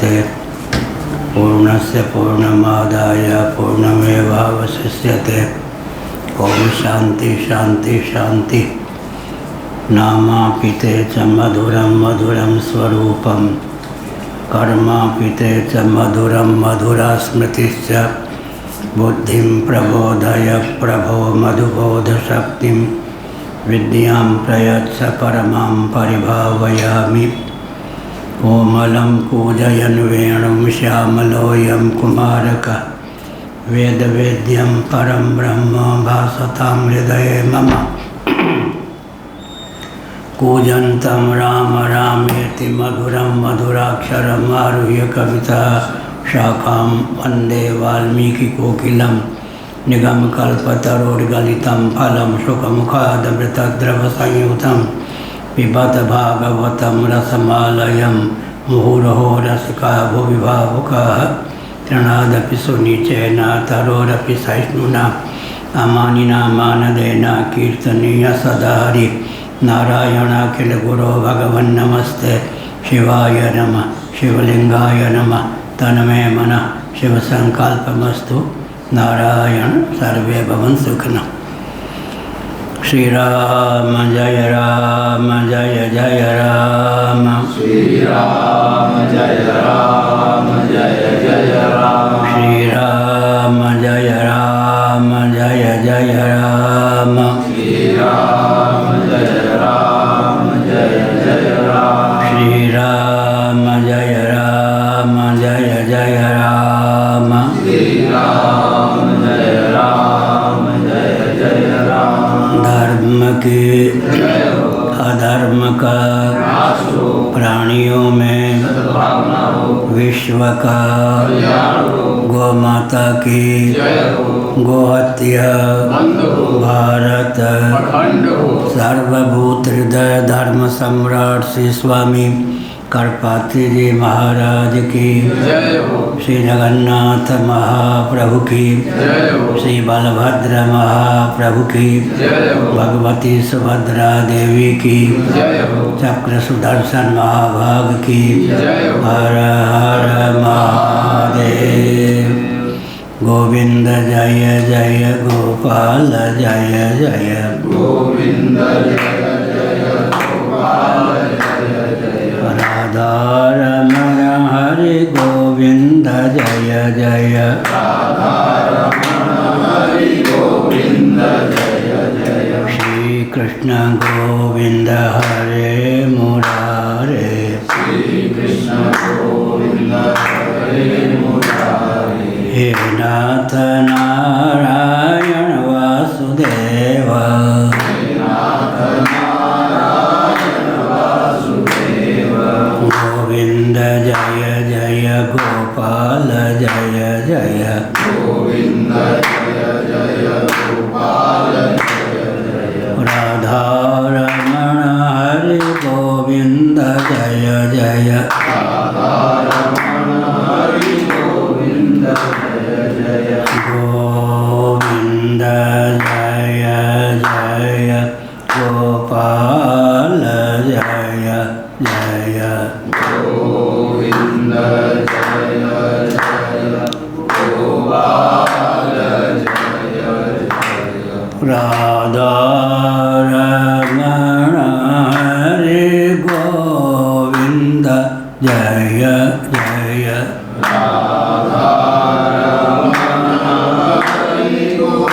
मुदच्यते पूर्णस्य पूर्णमादाय पूर्णमेवावशिष्यते। ओम शांति शांति शांति। नामापिते च मधुरं मधुरं स्वरूपं कर्मापिते च मधुरं मधुरा स्मृतिश्च बुद्धिं प्रबोधय प्रभो मधुबोधशक्तिं विद्यां प्रयच्छ परमां परिभावयामि। कोमलं कूजयन् वेणुं श्यामलोऽयं कुमारकः वेदवेद्यं परं ब्रह्म भासतां हृदये मम। कूजन्तं राम रामेति मधुरं मधुराक्षरम् आरुह्य कविता शाखां वन्दे वाल्मीकिकोकिलं निगमकल्पतरोर्गलितं फलं शुकमुखादमृतद्रवसंयुतं पिबत भागवतं रसमालयं मुहुरहो रसिका भुवि भावुकाः तृणादपि सुनिचेन तरोरपि सहिष्णुना अमानिना मानदेन कीर्तनीय सदा हरि नारायणाखिल गुरो भगवन् नमस्ते शिवाय नमः शिवलिंगाय नमः तन्मे मनः शिव संकल्पमस्तु नारायण सर्वे भवन्तु सुखिनः। श्री राम जय राम जय जय राम श्री राम जय राम जय जय राम श्री राम जय राम जय जय राम श्री राम जय राम जय जय राम श्री राम जय राम जय जय राम श्री राम जय राम जय जय राम। धर्म के अधर्म का प्राणियों में विश्व का गौ माता की गोहत्या भारत सर्वभूत हृदय धर्म सम्राट श्री स्वामी करपात्री जी महाराज की, श्री जगन्नाथ महाप्रभु की, श्री बलभद्र महाप्रभु की, भगवती सुभद्रा देवी की, चक्र सुदर्शन महाभाग की। हर हर महादेव। गोविंद जय जय गोपाल जय जय गोविंद जय जय गोपाल जय जय राधा रमण हरि गोविंद जय जय राधा रमण हरि गोविंद जय जय श्री कृष्ण गोविंद हरे मुरारे श्री कृष्ण गोविंद हरे मुरारे हे नाथ नारायण वासुदेव नाथ नारायण वासुदेव गोविंद जय जय गोपाल जय जय गोविंद जय जय गोपाल जय जय राधा रमण हरि गोविंद जय जय राधा रमण हरि गोविंद जय जय गोविंद जय जय गोपाल जय जय गोविंद जय जय गोपाल जय जय राधा रमण हरि गोविंद जय जय राधा रमण हरि गोविंद जय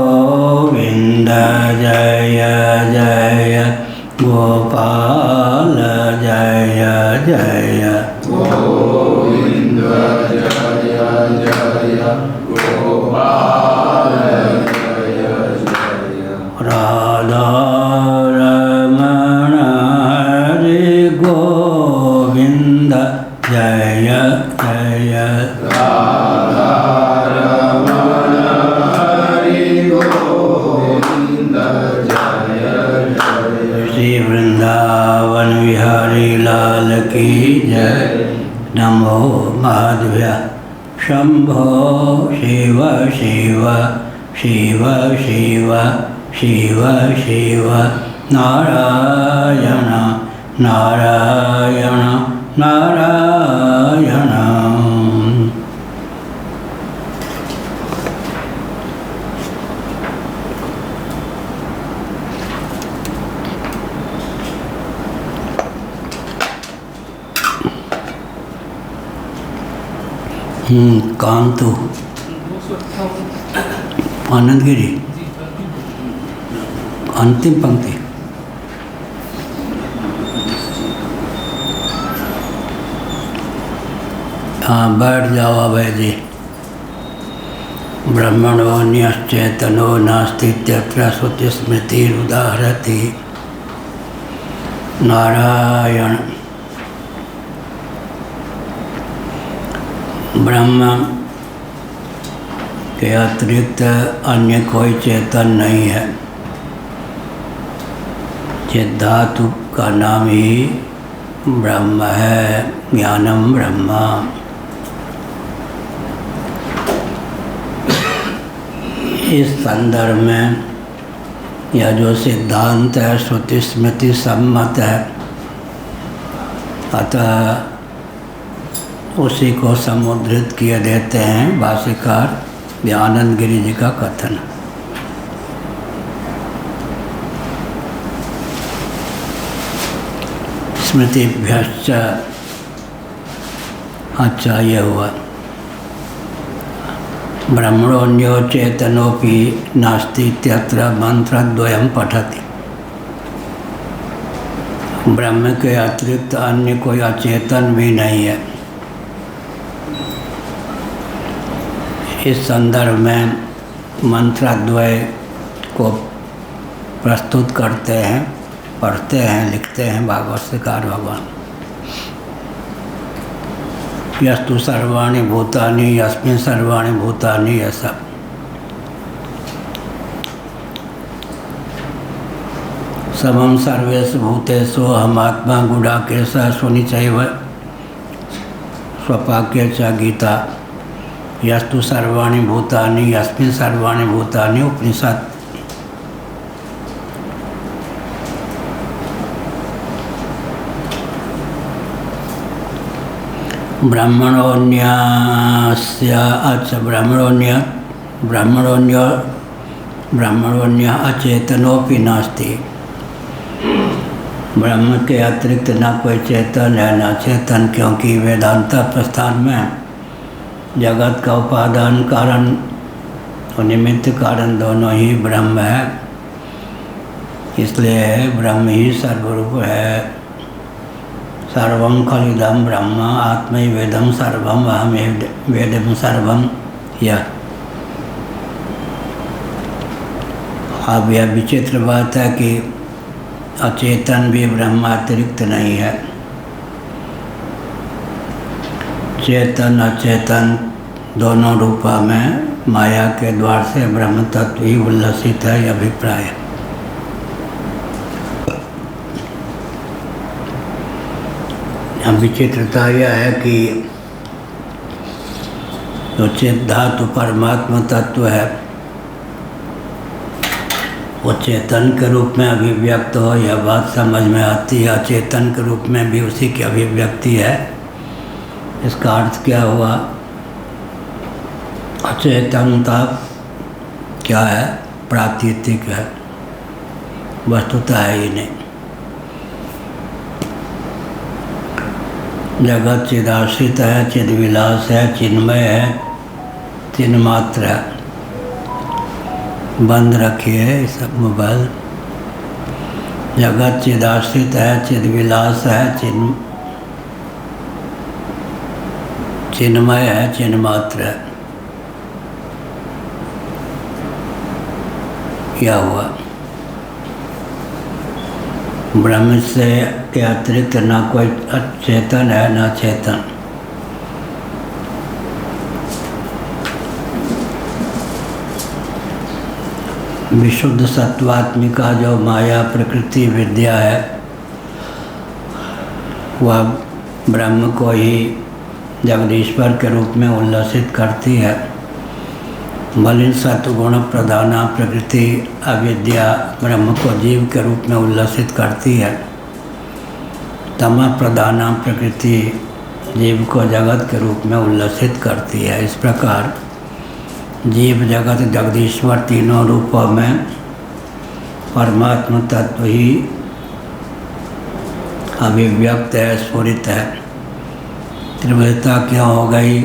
गोविंद जय जय गोपाल जय जय गोविंद जय जय गोपाल जय जय राधा रमण हरि गोविंद जय जय राधा रमण हरि गोविंद जय जय श्री वृंदावन विहारी लाल की जय। नमो माधव्य शंभो शिव शिव शिव शिव शिव शिव नारायण नारायण नारायण। कांतु आनंदगिरी अंतिम पंक्ति। हाँ, बैठ जाओ अभय जी। ब्रह्मणोऽन्यश्चेतनो नास्तीत्यत्र श्रुतिस्मृतिरुदाहरति। नारायण ब्रह्म के अतिरिक्त अन्य कोई चेतन नहीं है। चित धातु का नाम ही ब्रह्म है, ज्ञानम ब्रह्म। इस संदर्भ में यह जो सिद्धांत है श्रुति स्मृति सम्मत है, अतः उसी को समुद्रित किए देते हैं भाष्यकार आनंद गिरि जी का कथन। स्मृतिभ्यश्च, अच्छा ये हुआ। ब्रह्मणोऽन्यो चेतनोऽपि नास्ति इत्यत्र मंत्रद्वयं पठति। ब्रह्म के अतिरिक्त अन्य कोई अचेतन भी नहीं है। इस संदर्भ में मंत्रद्वय को प्रस्तुत करते हैं, पढ़ते हैं, लिखते हैं भागवतकार भगवान। यस्तु सर्वाणि भूतानि यस्मिन् सर्वाणि भूतानि, यह सब। समं सर्वेषु भूतेषु अहमात्मा गुडाकेश सुनिचैव स्वपाक्य च गीता। यस्तु सर्वाणि भूतानि यस्मिन् सर्वाणि भूतानि, उपनिषद। ब्रह्मणोऽन्यस्य, अच्छा, ब्रह्मणोऽन्य अचेतनोऽपि नास्ति। ब्रह्म के अतिरिक्त न कोई चेतन है न चेतन, क्योंकि वेदांत प्रस्थान में जगत का उपादान कारण और निमित्त कारण दोनों ही ब्रह्म है। इसलिए ब्रह्म ही सर्वरूप है। सर्वं खलिदं ब्रह्म आत्मैवेदं सर्वं अहमेवेदं सर्वं। यह अब यह विचित्र बात है कि अचेतन भी ब्रह्म अतिरिक्त नहीं है। चेतन अचेतन दोनों रूपा में माया के द्वार से ब्रह्म तत्व ही उल्लसित है, यह अभिप्राय है। अब विचित्रता यह है कि जो चित धातु परमात्मा तत्व है वो चेतन के रूप में अभिव्यक्त हो, यह बात समझ में आती है। अचेतन के रूप में भी उसी की अभिव्यक्ति है। इसका अर्थ क्या हुआ? अचेतनता क्या है? प्रातीतिक है, वस्तुतः है ही नहीं। जगत चिदाश्रित है, चिद्विलास है, चिन्मय है, चिन्मात्र है। बंद रखिए सब मोबाइल। जगत चिदाश्रित है, चिद्विलास है, चिन्मय है, चिन्मात्र है। क्या हुआ? ब्रह्म से के अतिरिक्त न कोई चेतन है न चेतन। विशुद्ध सत्वात्मिका जो माया प्रकृति विद्या है वह ब्रह्म को ही जगदीश्वर के रूप में उल्लसित करती है। मलिन सत्वगुण प्रधाना प्रकृति अविद्या ब्रह्म को जीव के रूप में उल्लसित करती है। तमा प्रधाना प्रकृति जीव को जगत के रूप में उल्लसित करती है। इस प्रकार जीव जगत जगदीश्वर तीनों रूपों में परमात्मा तत्व ही अभिव्यक्त है, स्फुरित है। त्रिविधता क्यों हो गई?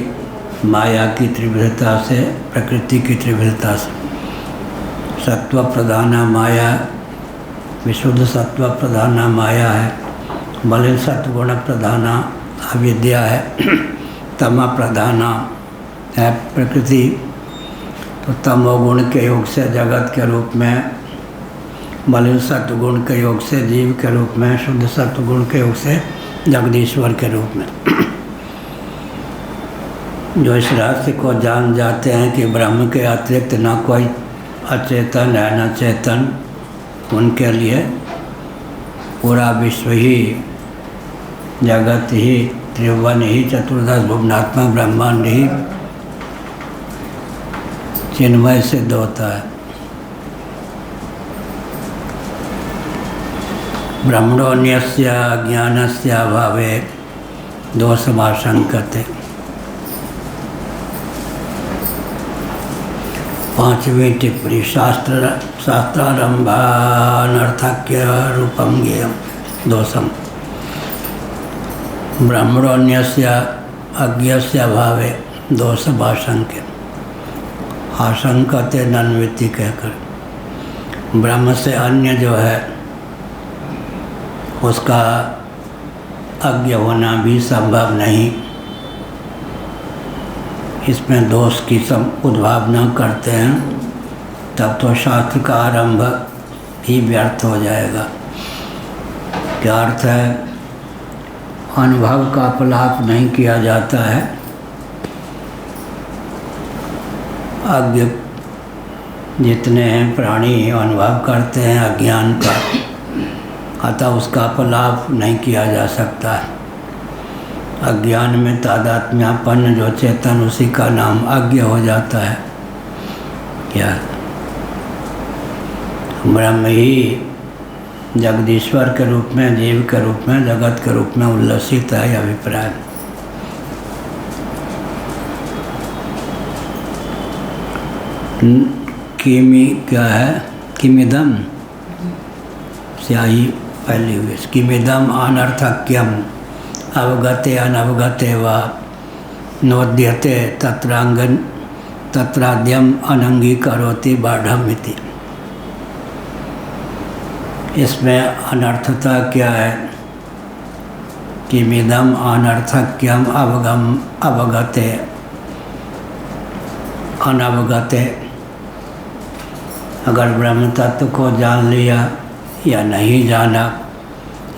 माया की त्रिविधता से, प्रकृति की त्रिविधता से। सत्व प्रधाना माया, विशुद्ध सत्व प्रधाना माया है। मलिन सत्वगुण प्रधाना अविद्या है। तमा प्रधाना है प्रकृति। तो तमोगुण के योग से जगत के रूप में, मलिन सत्वगुण के योग से जीव के रूप में, शुद्ध सत्वगुण के योग से जगदीश्वर के रूप में। जो इस रहस्य को जान जाते हैं कि ब्रह्म के अतिरिक्त न कोई अचेतन है न चेतन, उनके लिए पूरा विश्व ही, जगत ही, त्रिभुवन ही, चतुर्दश भुवनात्मक ब्रह्मांड ही चिन्मय सिद्ध होता है। ब्रह्मण्यस्य ज्ञानस्य अभावे दोषमाशंकते। 5वीं टिप्पणी शास्त्रारंभानर्थक्य रूपम ज्ञेयम दोषम। ब्रह्मण्यस्य अज्ञस्य अभावे दोषमाशंक्य। आशंकते नन्विति कहकर ब्रह्म से अन्य जो है उसका अज्ञ होना भी संभव नहीं। इसमें दोष की उद्भाव न करते हैं तब तो शास्त्र का आरंभ ही व्यर्थ हो जाएगा। क्या अर्थ है? अनुभव का अपलाप नहीं किया जाता है। अज्ञ जितने हैं प्राणी अनुभव करते हैं अज्ञान का, अतः उसका अपलाप नहीं किया जा सकता है। अज्ञान में तादात्म्यापन्न जो चेतन, उसी का नाम अज्ञ हो जाता है। क्या ब्रह्म ही जगदीश्वर के रूप में, जीव के रूप में, जगत के रूप में उल्लसित है, अभिप्राय। किमी क्या है? किमिदम स्याही फैली हुई। किमिदम अनर्थक्यम अवगते अनवगते व नोद्यते तत्रांगन तत्राद्यम अनंगीकरोति बाढ़मिति। इसमें अनर्थता क्या है? किमिदम अनर्थक्यम अवगते अनवगते। अगर ब्रह्म तत्व को जान लिया या नहीं जाना,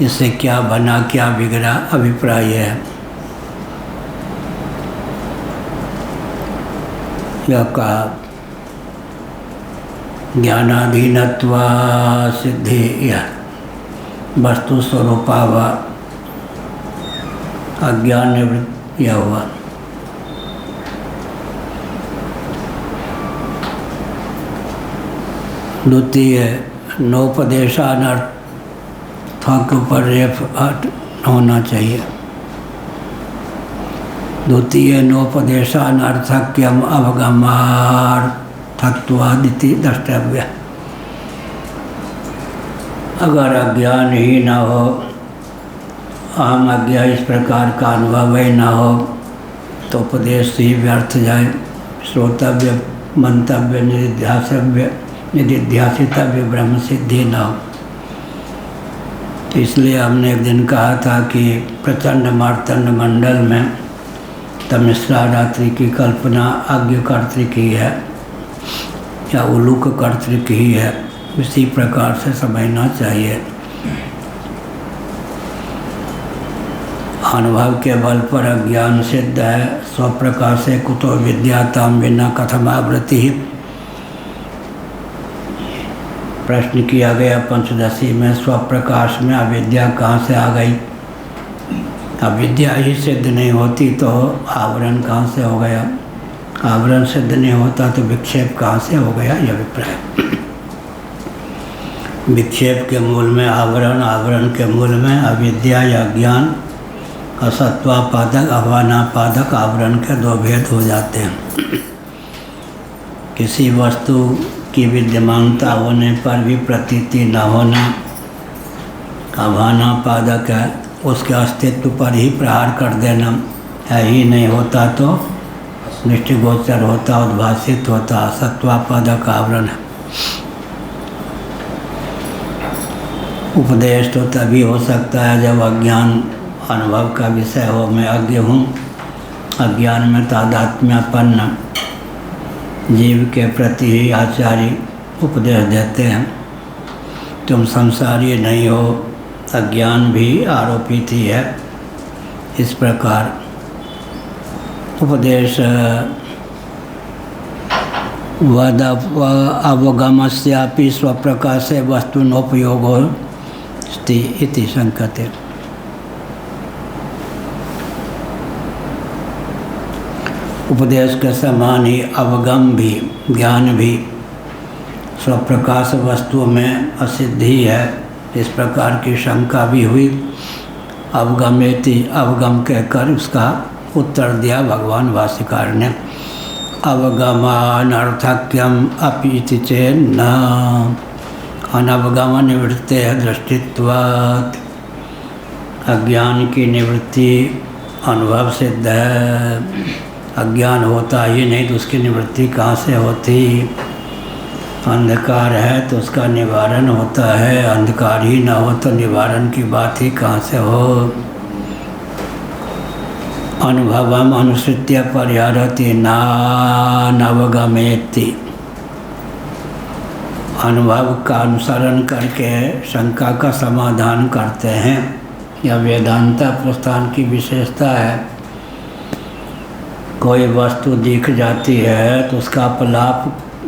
इससे क्या बना क्या बिगड़ा, अभिप्राय है। यह कहा ज्ञानाधीनत्वा सिद्धि यह वस्तु स्वरूपा व अज्ञान निवृत्त यह हुआ। द्वितीय नोपदेशानर्थों के ऊपर रेफ होना चाहिए। द्वितीय नोपदेशानर्थक्यम अवगमार्थत्वादिति द्रष्टव्य। अगर अज्ञान ही न हो, अहम अज्ञा इस प्रकार का अनुभव ही न हो, तो उपदेश ही व्यर्थ जाए। श्रोतव्य, मंतव्य, निधिध्यासव्य, निधिध्यासितव्य ब्रह्म सिद्धि न हो। इसलिए हमने एक दिन कहा था कि प्रचंड मार्तंड मंडल में तमिश्रा रात्रि की कल्पना अज्ञ कर्तृक ही है या उलूक कर्तृक ही है, इसी प्रकार से समझना चाहिए। अनुभव के बल पर अज्ञान सिद्ध है। स्वप्रकाशे कुतो विद्याताम बिना कथमावृत्ति। प्रश्न किया गया पंचदशी में, स्वप्रकाश में अविद्या कहाँ से आ गई? अविद्या ही सिद्ध नहीं होती तो आवरण कहाँ से हो गया? आवरण सिद्ध नहीं होता तो विक्षेप कहाँ से हो गया, यह अभिप्राय। विक्षेप के मूल में आवरण, आवरण के मूल में अविद्या या ज्ञान, असत्वापादक अभानापादक आवरण के दो भेद हो जाते हैं। किसी वस्तु की विद्यमानता होने पर भी प्रतीति न होना अभानापादक है, उसके अस्तित्व पर ही प्रहार कर देना, है ही नहीं होता तो दृष्टिगोचर होता, उद्भासित होता, असत्वापादक आवरण है। उपदेश तो तभी हो सकता है जब अज्ञान अनुभव का विषय हो। मैं अज्ञ हूँ, अज्ञान में तादात्म्यपन्न जीव के प्रति ही आचार्य उपदेश देते हैं, तुम संसारी नहीं हो, अज्ञान भी आरोपित ही है। इस प्रकार उपदेश वद अवगमस्यापि स्वप्रकाशे वस्तुनोपयोगो इति संकते। उपदेश के समान ही अवगम भी, ज्ञान भी स्वप्रकाश वस्तुओं में असिद्धि है, इस प्रकार की शंका भी हुई। अवगमेति, अवगम कहकर उसका उत्तर दिया भगवान भाष्यकार ने। अवगमानर्थक्यम अपीति चेन्न अनवगम निवृत्ते दृष्टित्वात्। अज्ञान की निवृत्ति अनुभव सिद्ध है, अज्ञान होता ही नहीं तो उसकी निवृत्ति कहाँ से होती। अंधकार है तो उसका निवारण होता है, अंधकार ही न हो तो निवारण की बात ही कहाँ से हो। अनुभवम अनुसृत्य परिहरति नानवगमेति। अनुभव का अनुसरण करके शंका का समाधान करते हैं, यह वेदांत प्रस्थान की विशेषता है। कोई वस्तु दिख जाती है तो उसका अपलाप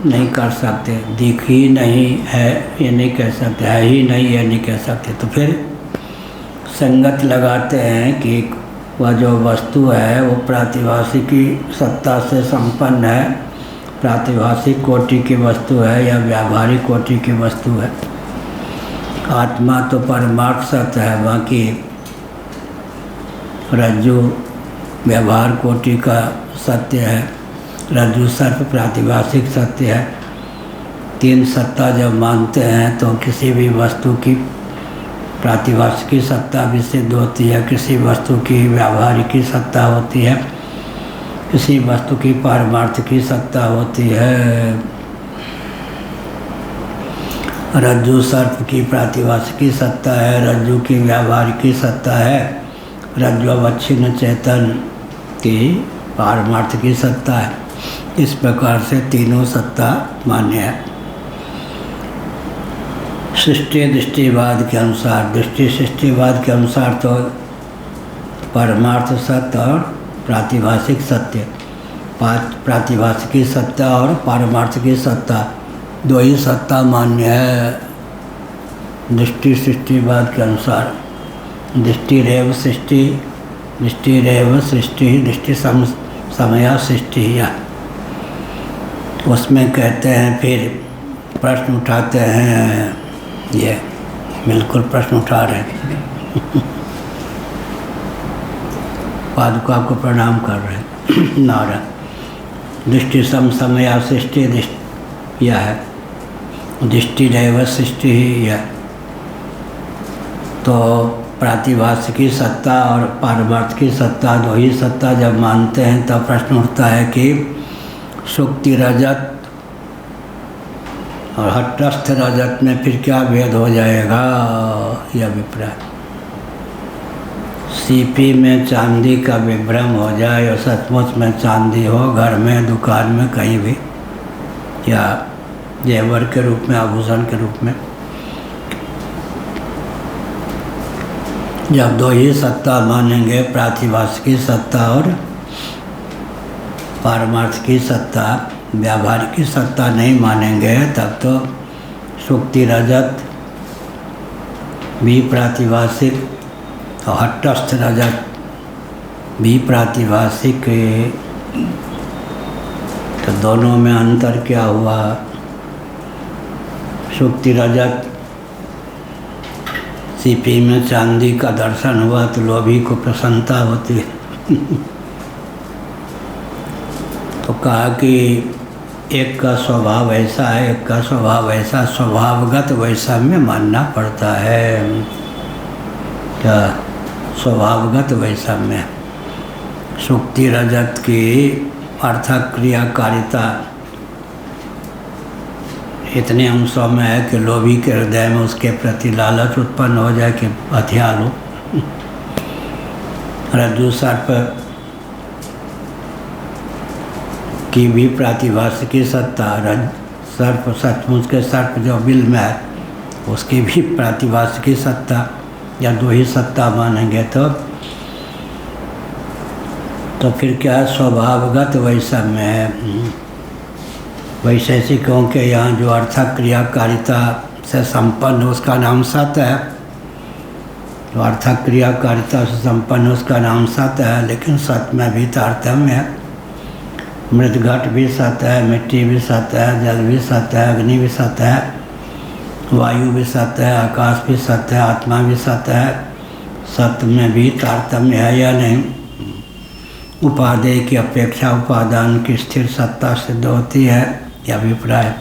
नहीं कर सकते, दिख ही नहीं है ये नहीं कह सकते, है ही नहीं ये नहीं कह सकते, तो फिर संगत लगाते हैं कि वह जो वस्तु है वो प्रातिभासिकी सत्ता से संपन्न है, प्रातिभासिक कोटि की वस्तु है या व्यावहारिक कोटि की वस्तु है। आत्मा तो परमार्थ सत्य है, बाकी रज्जु व्यवहार कोटि का सत्य है, रज्जु सर्प प्रातिभासिक सत्य है। तीन सत्ता जब मानते हैं तो किसी भी वस्तु की प्रातिभासिकी सत्ता भी सिद्ध होती है, किसी वस्तु की व्यावहारिकी सत्ता होती है, किसी वस्तु की पारमार्थ की सत्ता होती है। रज्जु सर्प की प्रातिभासिकी सत्ता है, रज्जु की व्यावहारिकी सत्ता है, रज्जु अवच्छिन्न चेतन की पारमार्थ की सत्ता है। इस प्रकार से तीनों सत्ता मान्य है। सृष्टि दृष्टिवाद के अनुसार, दृष्टि सृष्टिवाद के अनुसार तो परमार्थ सत्य और प्रातिभासिक सत्य, प्रातिभासिकी सत्ता और पारमार्थ की सत्ता दो ही सत्ता मान्य है दृष्टि सृष्टिवाद के अनुसार। दृष्टिरेव सृष्टि, दृष्टिरेव सृष्टि, दृष्टि समया सृष्टि या। उसमें कहते हैं, फिर प्रश्न उठाते हैं, ये बिल्कुल प्रश्न उठा रहे हैं पादुका को प्रणाम कर रहे हैं नारायण। दृष्टि समया सृष्टि यह है, दृष्टिरेव सृष्टि ही यह। तो प्रातिभासिकी सत्ता और पारमार्थ की सत्ता दो ही सत्ता जब मानते हैं तब प्रश्न उठता है कि सुक्ति रजत और हटस्थ रजत में फिर क्या भेद हो जाएगा, यह अभिप्राय। सीपी में चांदी का विभ्रम हो जाए और सचमुच में चांदी हो, घर में दुकान में कहीं भी, या जेवर के रूप में, आभूषण के रूप में, जब दो ही सत्ता मानेंगे, प्रातिभासिकी सत्ता और पारमार्थ की सत्ता, व्यावहारिक की सत्ता नहीं मानेंगे, तब तो सुक्ति रजत भी प्रातिभासिक और हटस्थ रजत भी प्रातिभासिक तो दोनों में अंतर क्या हुआ? सुक्ति रजत सीपी में चांदी का दर्शन हुआ तो लोभी को प्रसन्नता होती है। तो कहा कि एक का स्वभाव ऐसा है, एक का स्वभाव ऐसा, स्वभावगत वैसा में मानना पड़ता है। क्या स्वभावगत वैसा में? सुक्ति रजत की अर्थक क्रियाकारिता इतने अंशों में है कि लोभी के हृदय में उसके प्रति लालच उत्पन्न हो जाए कि हथिया लो। रज्जु सर्प की भी प्रातिभाषिकी सत्ता, सर्प सचमुच के सर्प जो बिल में है उसकी भी प्रातिभाषिकी सत्ता, या दो ही सत्ता मानेंगे तो फिर क्या है? स्वभावगत वैसा में है। वैशेषिकों के यहाँ जो अर्थक क्रियाकारिता से संपन्न उसका नाम सत है, तो अर्थक क्रियाकारिता से संपन्न उसका नाम सत है। लेकिन सत में भी तारतम्य है। मृत घट भी सत है, मिट्टी भी सत है, जल भी सत है, अग्नि भी सत है, वायु भी सत है, आकाश भी सत है, आत्मा भी सत है। सत में भी तारतम्य है या नहीं? उपादेय की अपेक्षा उपादान की स्थिर सत्ता सिद्ध होती है, यह अभिप्राय।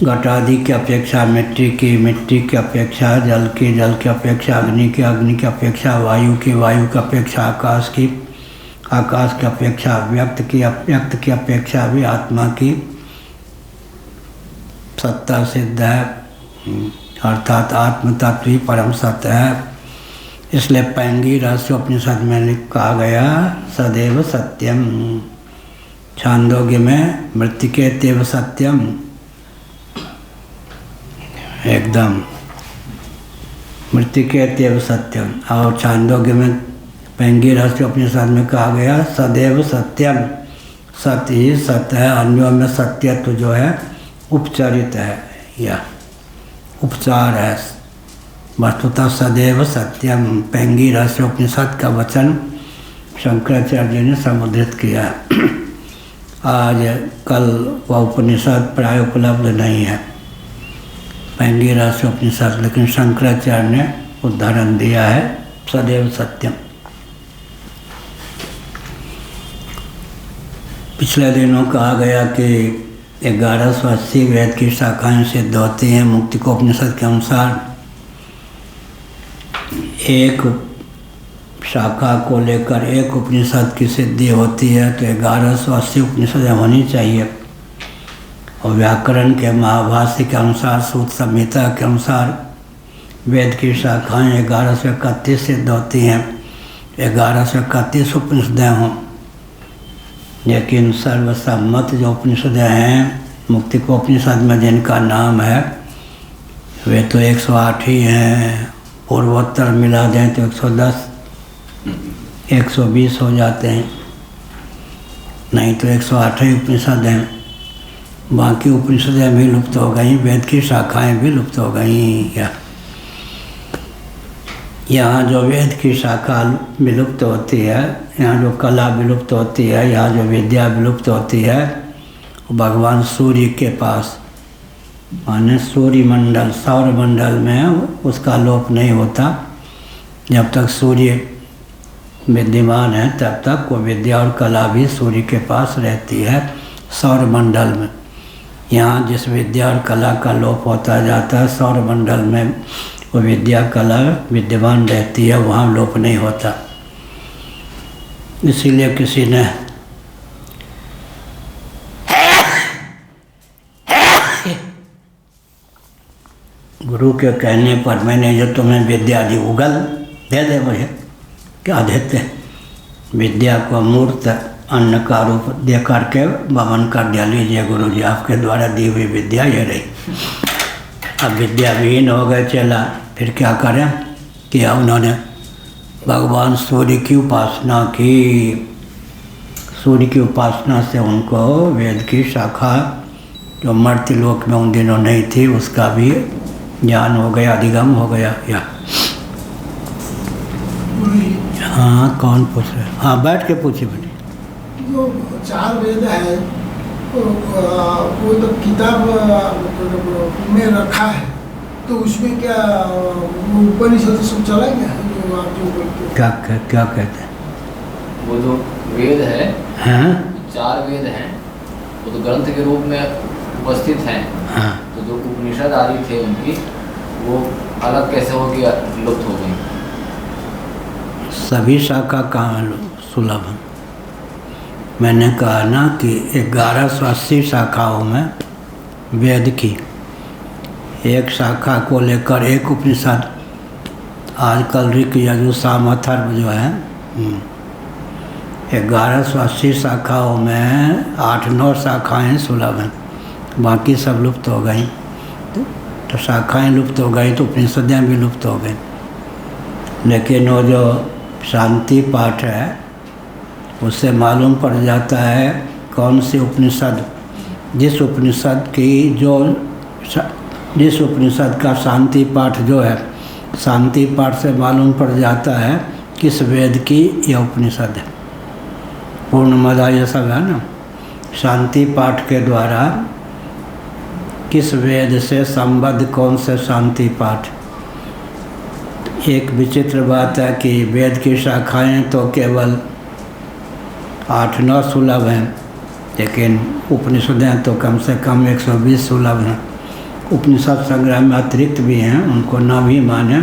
घटादि की अपेक्षा मिट्टी की अपेक्षा जल की अपेक्षा अग्नि की अपेक्षा वायु की अपेक्षा आकाश की अपेक्षा व्यक्त की अपेक्षा भी आत्मा की सत्ता सिद्ध है, अर्थात आत्म तत्व ही परम सत्य है। इसलिए पैंगी रहस्योपनिषद में कहा गया सदैव सत्यम। छांदोग्य में मृत्तिके तेव सत्यम, एकदम मृत्तिके तेव सत्यम। और छांदोग्य में पैंगी रहस्योपनिषद में कहा गया सदैव सत्यम। सत्य ही सत्य है, अन्यों में सत्यत्व जो है उपचारित है या उपचार है। वस्तुतः सदैव सत्यम पैंगी रहस्योपनिषद का वचन शंकराचार्य ने समुद्रित किया। आज कल वह उपनिषद प्राय उपलब्ध नहीं है, पैंगी रहस्योपनिषद, लेकिन शंकराचार्य ने उदाहरण दिया है सदैव सत्यम। पिछले दिनों कहा गया कि 1180 वेद की शाखाएं सिद्ध होती हैं। मुक्तिकोपनिषद के अनुसार एक शाखा को लेकर एक उपनिषद की सिद्धि होती है, तो 1180 उपनिषदें होनी चाहिए। और व्याकरण के महाभाष्य के अनुसार, सूत्र संहिता के अनुसार वेद की शाखाएं 1131 सिद्ध होती हैं। 1131 उपनिषदें हों, लेकिन सर्वसम्मत जो उपनिषदें हैं मुक्तिकोपनिषद में जिनका नाम है वे तो 108 ही हैं। पूर्वोत्तर मिला दें तो 110 120 हो जाते हैं, नहीं तो 108 ही उपनिषद हैं। बाकी उपनिषदें भी लुप्त हो गई, वेद की शाखाएं भी लुप्त हो गई। यहाँ जो वेद की शाखा विलुप्त होती है, यहाँ जो कला विलुप्त होती है, यहाँ जो विद्या विलुप्त होती है, वो भगवान सूर्य के पास, माने सूर्य मंडल सौर मंडल में उसका लोप नहीं होता। जब तक सूर्य विद्यमान है तब तक वो विद्या और कला भी सूर्य के पास रहती है सौर मंडल में। यहाँ जिस विद्या और कला का लोप होता जाता है, सौर मंडल में वो विद्या कला विद्यमान रहती है, वहाँ लोप नहीं होता। इसीलिए किसी ने गुरु के कहने पर मैंने जो तुम्हें विद्या दी उगल दे दे मुझे, क्या देते? विद्या को मूर्त अन्न का रूप दे करके वमन कर दिया, लीजिए गुरु जी आपके द्वारा दी हुई विद्या ये रही। अब विद्या विहीन हो गए चेला, फिर क्या करें? किया उन्होंने भगवान सूर्य की उपासना की। सूर्य की उपासना से उनको वेद की शाखा जो मर्त्यलोक में उन दिनों नहीं थी उसका भी ज्ञान हो गया, अधिगम हो गया। या हाँ, कौन पूछ रहे? हाँ, बैठ के पूछिए बेटी। जो 4 वेद है वो तो किताब में रखा है, तो उसमें क्या वो उपनिषद सब चला गया है जो आप जो बोलते हैं? क्या कहते हैं? वो जो वेद है, हाँ 4 वेद हैं, वो तो ग्रंथ के रूप में उपस्थित हैं। हाँ। तो जो उपनिषद आदि थे उनकी, वो अलग कैसे हो गया, लुप्त हो गई? सभी शाखा कहाँ सुलभ है? मैंने कहा ना कि 1180 शाखाओं में वेद की एक शाखा को लेकर एक उपनिषद, आजकल ऋक यजु साम अथर्व जो है 1180 शाखाओं में 8-9 शाखाएँ सुलभ हैं, बाकी सब लुप्त हो गई। तो शाखाएँ लुप्त हो गई तो उपनिषदें भी लुप्त हो गई। लेकिन वो जो शांति पाठ है उससे मालूम पड़ जाता है कौन सी उपनिषद, जिस उपनिषद का शांति पाठ जो है, शांति पाठ से मालूम पड़ जाता है किस वेद की यह उपनिषद है। पूर्णमदा ये सब है ना, शांति पाठ के द्वारा किस वेद से संबद्ध कौन से शांति पाठ। एक विचित्र बात है कि वेद की शाखाएं तो केवल 8-9 सुलभ हैं, लेकिन उपनिषदें तो कम से कम 120 सुलभ हैं। उपनिषद संग्रह में अतिरिक्त भी हैं, उनको न भी माने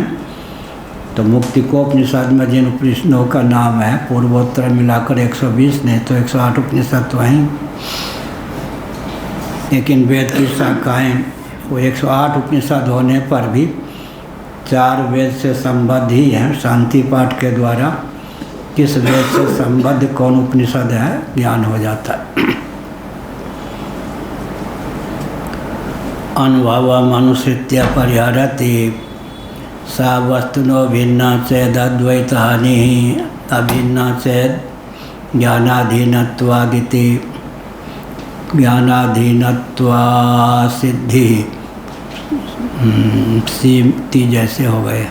तो मुक्तिकोपनिषद में जिन उपनिषदों का नाम है पूर्वोत्तर मिलाकर 120, नहीं तो 108 उपनिषद तो हैं। लेकिन वेद की शाखाएँ वो 108 उपनिषद होने पर भी 4 वेद से संबद्ध ही हैं। शांति पाठ के द्वारा किस वेद से संबद्ध कौन उपनिषद है ज्ञान हो जाता है। अनुभव मनुष्य परिहरति सा वस्तुनो भिन्ना चेद अद्वैत हानि अभिन्ना चेद ज्ञानाधीनत्वादिति ज्ञानाधीनत्वा सिद्धि सीमती जैसे हो गए।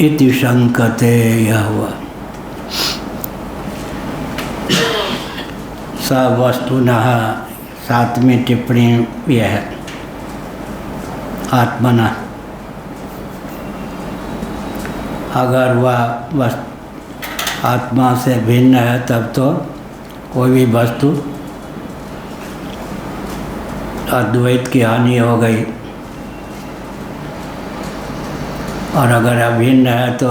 इति शंकते यह हुआ। स वस्तुनः 7वीं टिप्पणी यह है, आत्मना अगर वह आत्मा से भिन्न है तब तो कोई भी वस्तु अद्वैत की हानि हो गई, और अगर अभिन्न है तो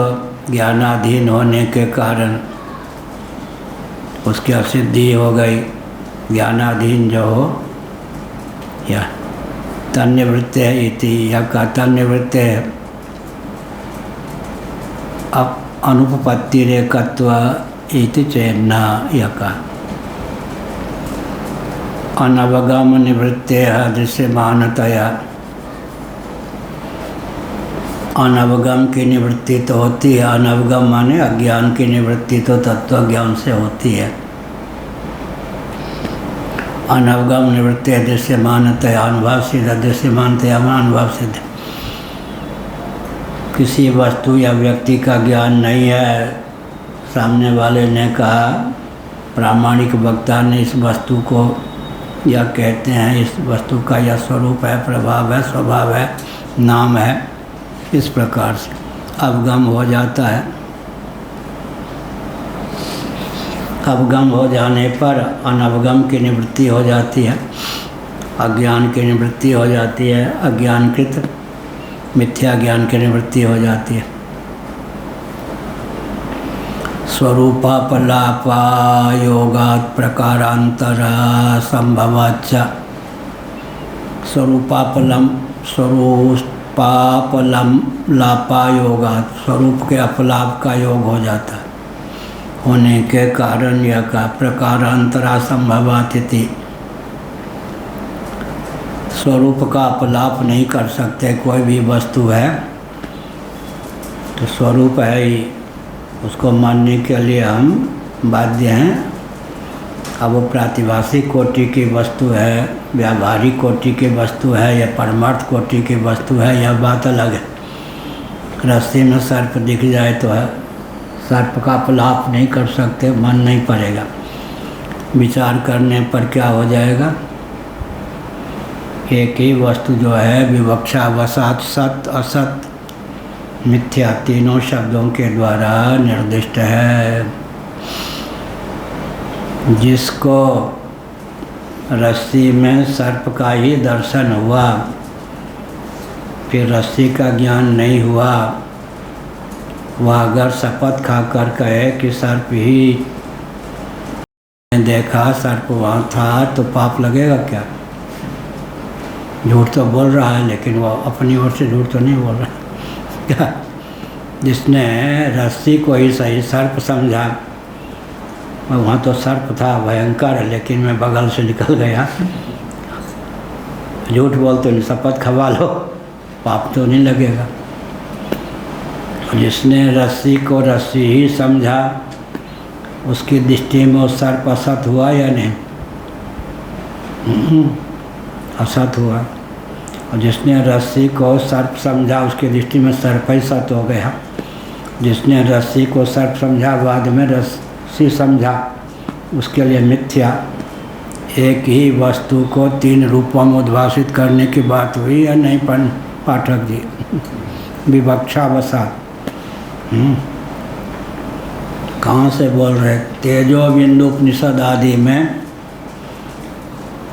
ज्ञानाधीन होने के कारण उसकी असिद्धि हो गई। ज्ञानाधीन जो हो या तन्निवृत्ति है इति, या का तन्निवृत्ति है अब अनुपपत्ति रेकत्व इति चेन्ना, यह का अनवगम निवृत्ते दृश्यमानतया। अनवगम की निवृत्ति तो होती है, अनवगम माने अज्ञान की निवृत्ति तो तत्व ज्ञान से होती है। अनवगम निवृत्ति दृश्यमानतया अनुभव सिद्ध, दृश्यमानतया अनुभव सिद्ध। किसी वस्तु या व्यक्ति का ज्ञान नहीं है, सामने वाले ने कहा, प्रामाणिक वक्ता ने इस वस्तु को यह कहते हैं, इस वस्तु का यह स्वरूप है, प्रभाव है, स्वभाव है, नाम है, इस प्रकार से अवगम हो जाता है। अवगम हो जाने पर अनवगम की निवृत्ति हो जाती है, अज्ञान की निवृत्ति हो जाती है, अज्ञानकृत मिथ्या ज्ञान की निवृत्ति हो जाती है। स्वरूपापलापा योगात् प्रकारांतर संभवाच्च। स्वरूपापलम लापा योगात्, स्वरूप के अपलाप का योग हो जाता है, होने के कारण यह का प्रकारांतरा संभवातिथि। स्वरूप का अपलाप नहीं कर सकते, कोई भी वस्तु है तो स्वरूप है ही, उसको मानने के लिए हम बाध्य हैं। अब वो प्रातिभाषिक कोटि की वस्तु है, व्यावहारिक कोटि की वस्तु है या परमार्थ कोटि की वस्तु है, यह बात अलग है। रस्सी में सर्प दिख जाए तो है सर्प का अपलाप नहीं कर सकते, मन नहीं पड़ेगा। विचार करने पर क्या हो जाएगा? एक ही वस्तु जो है विवक्षा वसात सत असत मिथ्या तीनों शब्दों के द्वारा निर्दिष्ट है। जिसको रस्सी में सर्प का ही दर्शन हुआ, फिर रस्सी का ज्ञान नहीं हुआ, वह अगर शपथ खाकर कहे कि सर्प ही देखा, सर्प वहाँ था, तो पाप लगेगा क्या? झूठ तो बोल रहा है, लेकिन वो अपनी ओर से झूठ तो नहीं बोल रहा क्या? जिसने रस्सी को ही सही सर्प समझा, वहाँ तो सर्प था भयंकर, लेकिन मैं बगल से निकल गया। झूठ बोलते नहीं, शपथ खवा लो, पाप तो नहीं लगेगा। जिसने रस्सी को रस्सी ही समझा, उसकी दृष्टि में वो सर्प असत हुआ या नहीं? असत हुआ। और जिसने रस्सी को सर्प समझा, उसकी दृष्टि में सर्प ही सत हो गया। जिसने रस्सी को सर्प समझा, बाद में रस्सी समझा, उसके लिए मिथ्या। एक ही वस्तु को तीन रूपों में उद्भाषित करने की बात हुई या नहीं पाठक जी? विवक्षा वसात। कहाँ से बोल रहे? तेजो बिंदु उपनिषद आदि में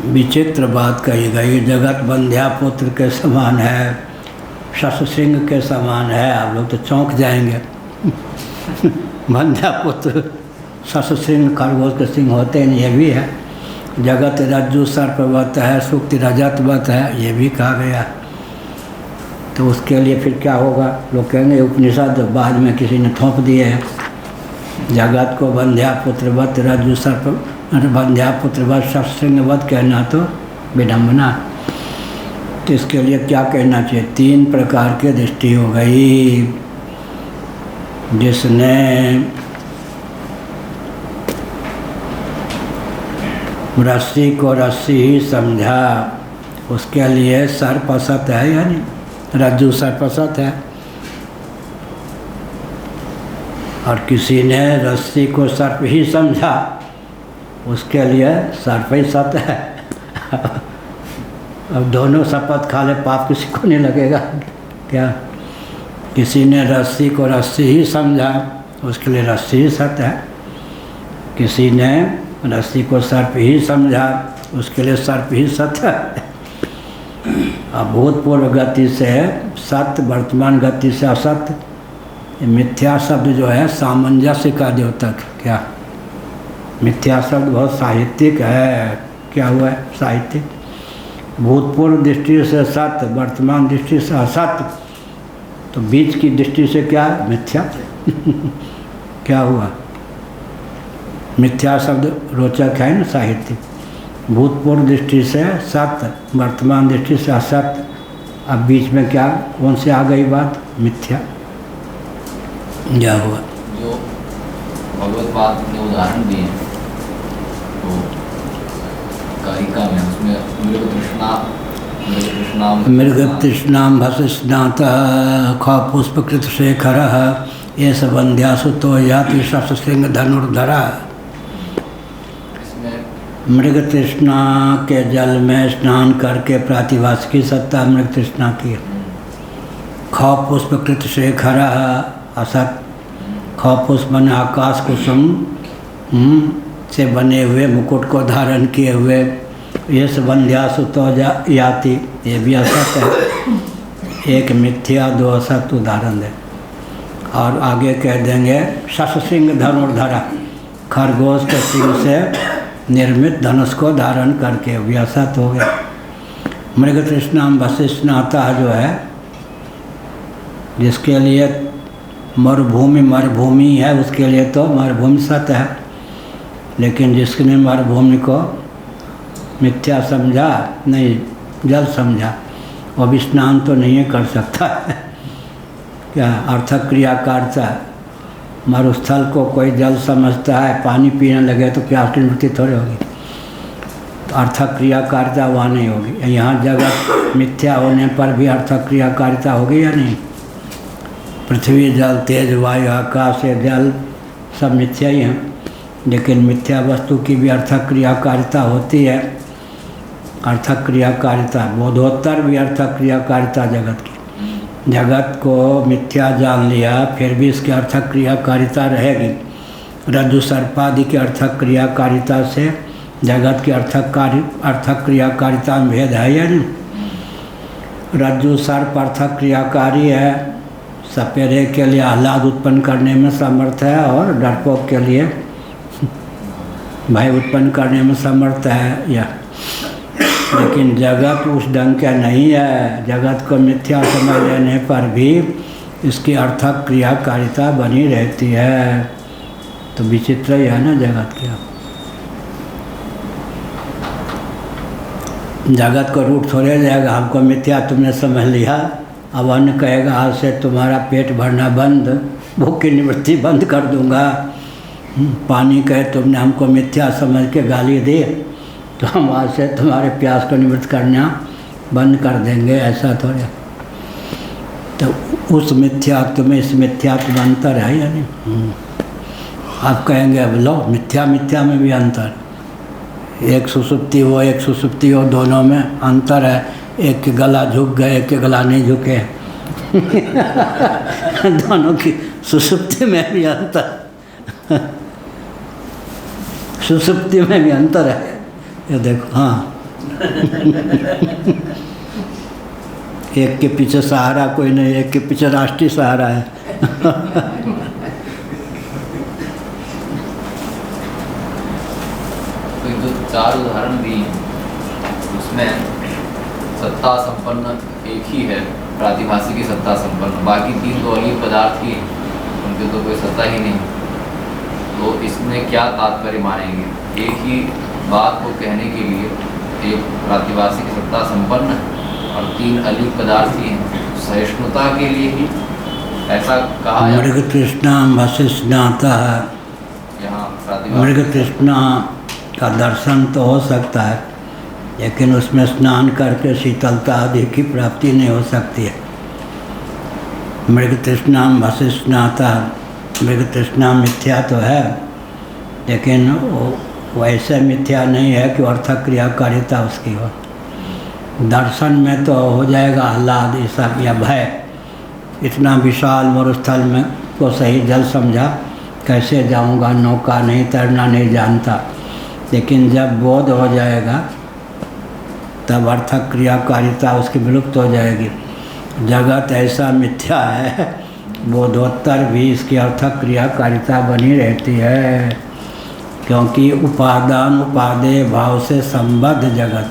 विचित्र बात कही गई। जगत बंध्या पुत्र के समान है, शश सिंह के समान है। आप लोग तो चौंक जाएंगे। बंध्या पुत्र शश सिंह, खरगोश के सिंह होते हैं, ये भी है। जगत रज्जु सर्पवत है, सुक्ति रजतवत है, ये भी कहा गया। तो उसके लिए फिर क्या होगा? लोग कहेंगे उपनिषद बाद में किसी ने थोप दिए हैं। जगत को बंध्या पुत्रवत रज्जु सर्प, बंध्या पुत्रवत शस्त्रवत कहना तो विडम्बना। तो इसके लिए क्या कहना चाहिए? तीन प्रकार की दृष्टि हो गई। जिसने रस्सी को रस्सी ही समझा, उसके लिए सर्प असत है, यानी रज्जु सर्प असत है। और किसी ने रस्सी को सर्प ही समझा, उसके लिए सर्प ही सत है। अब दोनों शपथ खा ले, पाप किसी को नहीं लगेगा क्या? किसी ने रस्सी को रस्सी ही समझा, उसके लिए रस्सी ही सत है। किसी ने रस्सी को सर्प ही समझा, उसके लिए सर्प ही सत है। अब भूतपूर्व गति से सत्य, वर्तमान गति से असत्य। मिथ्या शब्द जो है सामंजस्य का द्योतक। क्या मिथ्या शब्द बहुत साहित्यिक है। क्या हुआ है? साहित्यिक। भूतपूर्व दृष्टि से सत्य, वर्तमान दृष्टि से असत्य, तो बीच की दृष्टि से क्या? मिथ्या। क्या हुआ? मिथ्या शब्द रोचक है ना, साहित्यिक। भूतपूर्व दृष्टि से सत्य, वर्तमान दृष्टि से असत्य, अब बीच में क्या, कौन से आ गई बात? मिथ्या। क्या हुआ? जो भगवत बात के उदाहरण दिए हैं, तो कारिका में उसमें मृग तृष्णाम भस्नाथ ख पुष्पकृत शेखर ये सबंध्यासुतो याति शस्त्रसिंह धनुर्धरा। मृग तृष्णा के जल में स्नान करके प्रातिभासिकी सत्ता मृग तृष्णा की। ख पुष्पकृत शेखर असत। ख पुष्प बने आकाश कुसुम से बने हुए मुकुट को धारण किए हुए, ये सबंध्यासुतो याति, ये भी असत है। एक मिथ्या, दो असत उदाहरण है। और आगे कह देंगे शश सिंह धनुर्धरा, खरगोश के सिंह से निर्मित धनुष को धारण करके, भी असत हो गया। मृग तृष्णाम वशिष्ठनाथा जो है, जिसके लिए मरुभूमि है, उसके लिए तो मरुभूमि सत्य है। लेकिन जिसने मरुभूमि को मिथ्या समझा, नहीं जल समझा, वो भी स्नान तो नहीं कर सकता। क्या अर्थक क्रियाकारिता? मरुस्थल को कोई जल समझता है, पानी पीने लगे तो प्यास की निवृत्ति थोड़ी होगी। तो अर्थक क्रियाकारिता वहाँ नहीं होगी। यहाँ जगत मिथ्या होने पर भी अर्थक क्रियाकारिता होगी या नहीं? पृथ्वी जल तेज वायु आकाश ये जल सब मिथ्या ही हैं, लेकिन मिथ्या वस्तु की भी अर्थक क्रियाकारिता होती है। अर्थक क्रियाकारिता बोधोत्तर भी अर्थक क्रियाकारिता जगत की। जगत को मिथ्या जान लिया फिर भी इसकी अर्थक क्रियाकारिता रहेगी। रज्जु सर्पादि की अर्थक क्रियाकारिता से जगत की अर्थक क्रियाकारिता में भेद है या नहीं? रज्जु सर्प अर्थक क्रियाकारी है, सपेरे के लिए आह्लाद उत्पन्न करने में समर्थ है और डरपोक के लिए भय उत्पन्न करने में समर्थ है या। लेकिन जगत उस ढंग का नहीं है। जगत को मिथ्या समझ लेने पर भी इसकी अर्थक क्रियाकारिता बनी रहती है। तो विचित्र ही है ना जगत क्या। जगत को रूट थोड़े जाएगा, हमको मिथ्या तुमने समझ लिया, अब अन्न कहेगा आज से तुम्हारा पेट भरना बंद, भूख की निवृत्ति बंद कर दूंगा। पानी कहे तुमने हमको मिथ्या समझ के गाली दी, तो हम आज से तुम्हारे प्यास को निवृत्त करना बंद कर देंगे, ऐसा थोड़े। तो उस मिथ्यात्व में इस मिथ्यात्व में अंतर है या नहीं? आप कहेंगे अब लो मिथ्या मिथ्या में भी अंतर, एक सुसुप्ति हो एक सुसुप्ति हो, दोनों में अंतर है। एक के गला झुक गए, एक के गला नहीं झुके दोनों की सुसुप्ति में भी अंतर सुसुप्ति में भी अंतर है, ये देखो। हाँ एक के पीछे सहारा कोई नहीं, एक के पीछे राष्ट्रीय सहारा है तो जो 4 उदाहरण दिए उसमें सत्ता संपन्न एक ही है, प्रातिभाषिक की सत्ता संपन्न, बाकी 3 तो अलग पदार्थ ही, उनके तो कोई सत्ता ही नहीं। तो इसमें क्या तात्पर्य मानेंगे? एक ही बात को कहने के लिए एक प्रातिभाषिक सत्ता संपन्न और 3 अलग पदार्थ ही हैं, सहिष्णुता के लिए ही ऐसा कहा। मृग तृष्णा वशिष्णाता है, यहाँ मृग तृष्णा का दर्शन तो हो सकता है, लेकिन उसमें स्नान करके शीतलता आदि की प्राप्ति नहीं हो सकती है। मृग तृष्णा वशिष्णाता, मृग तृष्णा मिथ्या तो है, लेकिन वैसे मिथ्या नहीं है कि अर्थक क्रियाकारिता उसकी हो। दर्शन में तो हो जाएगा आह्लाद ये सब या भय। इतना विशाल मरुस्थल में को सही जल समझा, कैसे जाऊंगा, नौका नहीं, तैरना नहीं जानता। लेकिन जब बोध हो जाएगा तब अर्थक क्रियाकारिता उसकी विलुप्त हो जाएगी। जगत ऐसा मिथ्या है, बोधोत्तर भी इसकी अर्थक क्रियाकारिता बनी रहती है, क्योंकि उपादान उपादेय भाव से संबद्ध जगत।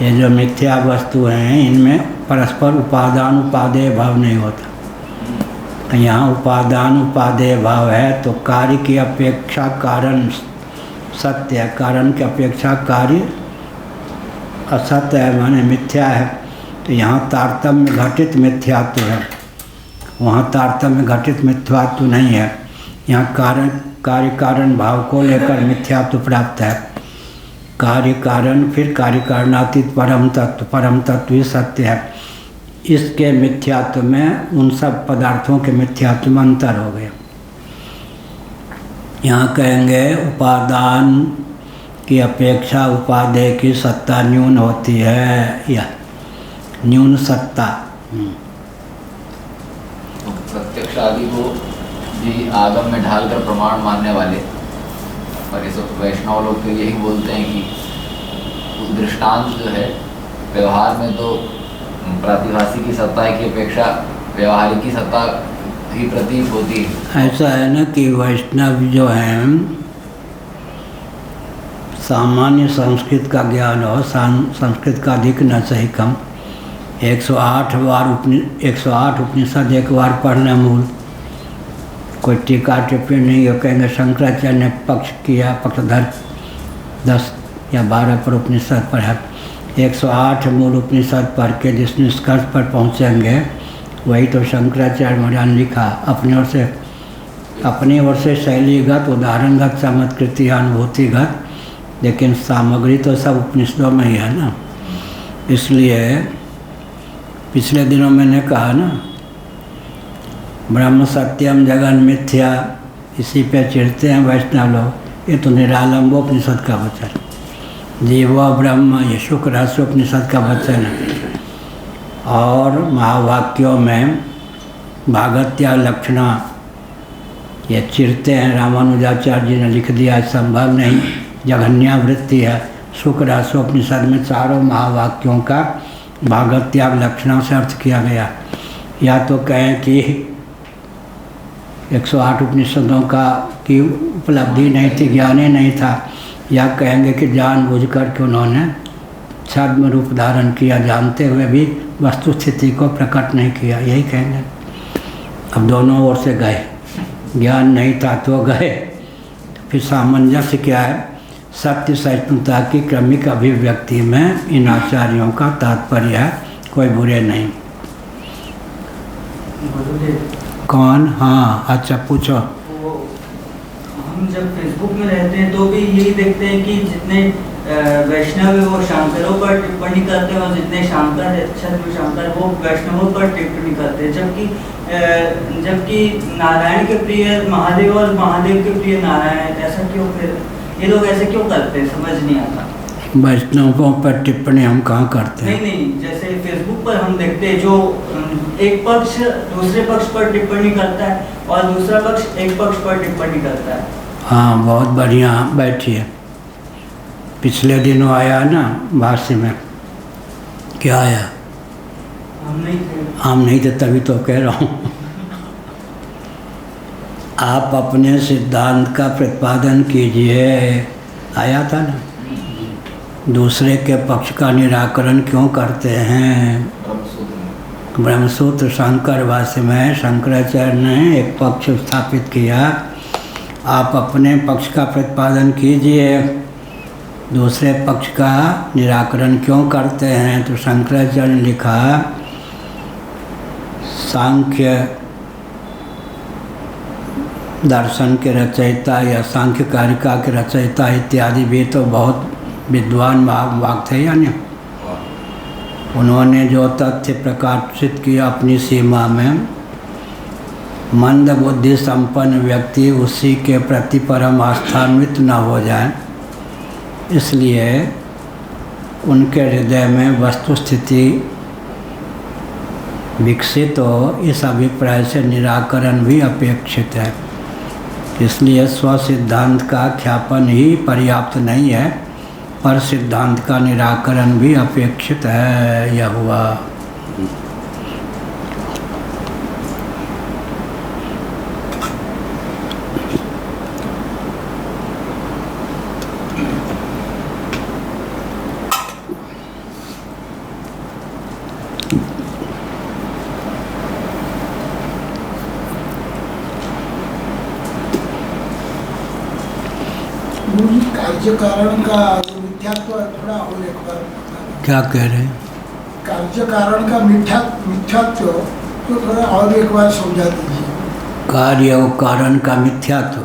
ये जो मिथ्या वस्तु हैं इनमें परस्पर उपादान उपादेय भाव नहीं होता। यहाँ उपादान उपादेय भाव है तो कार्य की अपेक्षा कारण सत्य है, कारण की अपेक्षा कार्य असत्य है, माने मिथ्या है। तो यहाँ तारतम्य घटित मिथ्यात्व है, वहाँ तारतम्य घटित मिथ्यात्व नहीं है। यहाँ कार्य कारण भाव को लेकर मिथ्यात्व प्राप्त है। कार्य कारण फिर कार्य कारणातीत परम तत्व ही सत्य है। इसके मिथ्यात्व में उन सब पदार्थों के मिथ्यात्व में अंतर हो गया। यहाँ कहेंगे उपादान की अपेक्षा उपादेय की सत्ता न्यून होती है, या न्यून सत्ता। प्रत्यक्ष आदि को भी आगम में ढालकर प्रमाण मानने वाले और ये सब वैष्णव लोग तो यही बोलते हैं कि दृष्टांत जो है व्यवहार में तो प्रातिभाषिक की सत्ता की अपेक्षा व्यवहारिक की सत्ता ही प्रतीत होती है। ऐसा है ना कि वैष्णव जो हैं सामान्य संस्कृत का ज्ञान हो, संस्कृत का अधिक न सही कम, 108 उपनिषद एक बार पढ़ना मूल, कोई टीका टिप्पणी नहीं हो। कहेंगे शंकराचार्य ने पक्ष किया, पक्षधर 10 या 12 पर उपनिषद पढ़ा। 108 मूल उपनिषद पढ़ के जिस निष्कर्ष पर पहुँचेंगे वही तो शंकराचार्य महाराज ने लिखा अपनी ओर से शैलीगत उदाहरणगत चमत्कृति अनुभूतिगत, लेकिन सामग्री तो सब उपनिषदों में ही है ना। इसलिए पिछले दिनों मैंने कहा ना ब्रह्म सत्यम जगन मिथ्या, इसी पे चिढ़ते हैं वैष्णव लोग। ये तो निरालंबोपनिषद का वचन, जीव ब्रह्म, ये शुक्र रहस्योपनिषद का वचन है। और महावाक्यों में भागत्या लक्षणा ये चिढ़ते हैं, रामानुजाचार्य जी ने लिख दिया, संभव नहीं, जघन्यावृत्ति है। शुक्र रहस्योपनिषद में चारों महावाक्यों का भागत्याग लक्षणों से अर्थ किया गया। या तो कहें कि 108 उपनिषदों का की उपलब्धि नहीं थी, ज्ञान ही नहीं था, या कहेंगे कि जानबूझकर के उन्होंने छद्म रूप धारण किया, जानते हुए भी वस्तु स्थिति को प्रकट नहीं किया, यही कहेंगे। अब दोनों ओर से गए, ज्ञान नहीं था तो गए। फिर सामंजस्य क्या है? सत्य सहिष्णुता की क्रमिक अभिव्यक्ति में इन आचार्यों का तात्पर्य है, कोई बुरे नहीं। कौन? हाँ, अच्छा पूछो। हम जब फेसबुक में रहते हैं तो भी यही देखते हैं कि जितने वैष्णव है वो शंकरों पर टिप्पणी करते हैं, और जितने शंकर वो वैष्णवों पर टिप्पणी करते हैं, जबकि नारायण के प्रिय महादेव और महादेव के प्रिय नारायण। ऐसा क्यों? फिर ये लोग ऐसे क्यों करते हैं, समझ नहीं आता। वैष्णवों पर टिप्पणी हम कहाँ करते हैं? नहीं, जैसे फेसबुक पर हम देखते हैं, जो एक पक्ष दूसरे पक्ष पर टिप्पणी करता है और दूसरा पक्ष एक पक्ष पर टिप्पणी करता है। हाँ, बहुत बढ़िया, बैठिए। पिछले दिनों आया ना भाष्य में, क्या आया? हम नहीं थे, तभी तो कह रहा हूँ। आप अपने सिद्धांत का प्रतिपादन कीजिए, आया था ना। दूसरे के पक्ष का निराकरण क्यों करते हैं? ब्रह्मसूत्र शंकर भाष्य में शंकराचार्य ने एक पक्ष स्थापित किया, आप अपने पक्ष का प्रतिपादन कीजिए, दूसरे पक्ष का निराकरण क्यों करते हैं? तो शंकराचार्य ने लिखा, सांख्य दर्शन के रचयिता या सांख्य कारिका के रचयिता इत्यादि भी तो बहुत विद्वान वाग थे, यानी उन्होंने जो तथ्य प्रकाशित किया अपनी सीमा में, मंद बुद्धि संपन्न व्यक्ति उसी के प्रति परम आस्थान्वित न हो जाए, इसलिए उनके हृदय में वस्तु स्थिति विकसित हो, इस अभिप्राय से निराकरण भी अपेक्षित है। इसलिए स्व सिद्धांत का ख्यापन ही पर्याप्त नहीं है, पर सिद्धांत का निराकरण भी अपेक्षित है। यह हुआ। कार्य कारण का जो मिथ्यात्व है, थोड़ा और एक बार क्या कह रहे हैं? कार्य कारण का मिथ्यात्व तो थोड़ा और एक बार समझा दीजिए। कार्य और कारण का मिथ्यात्व।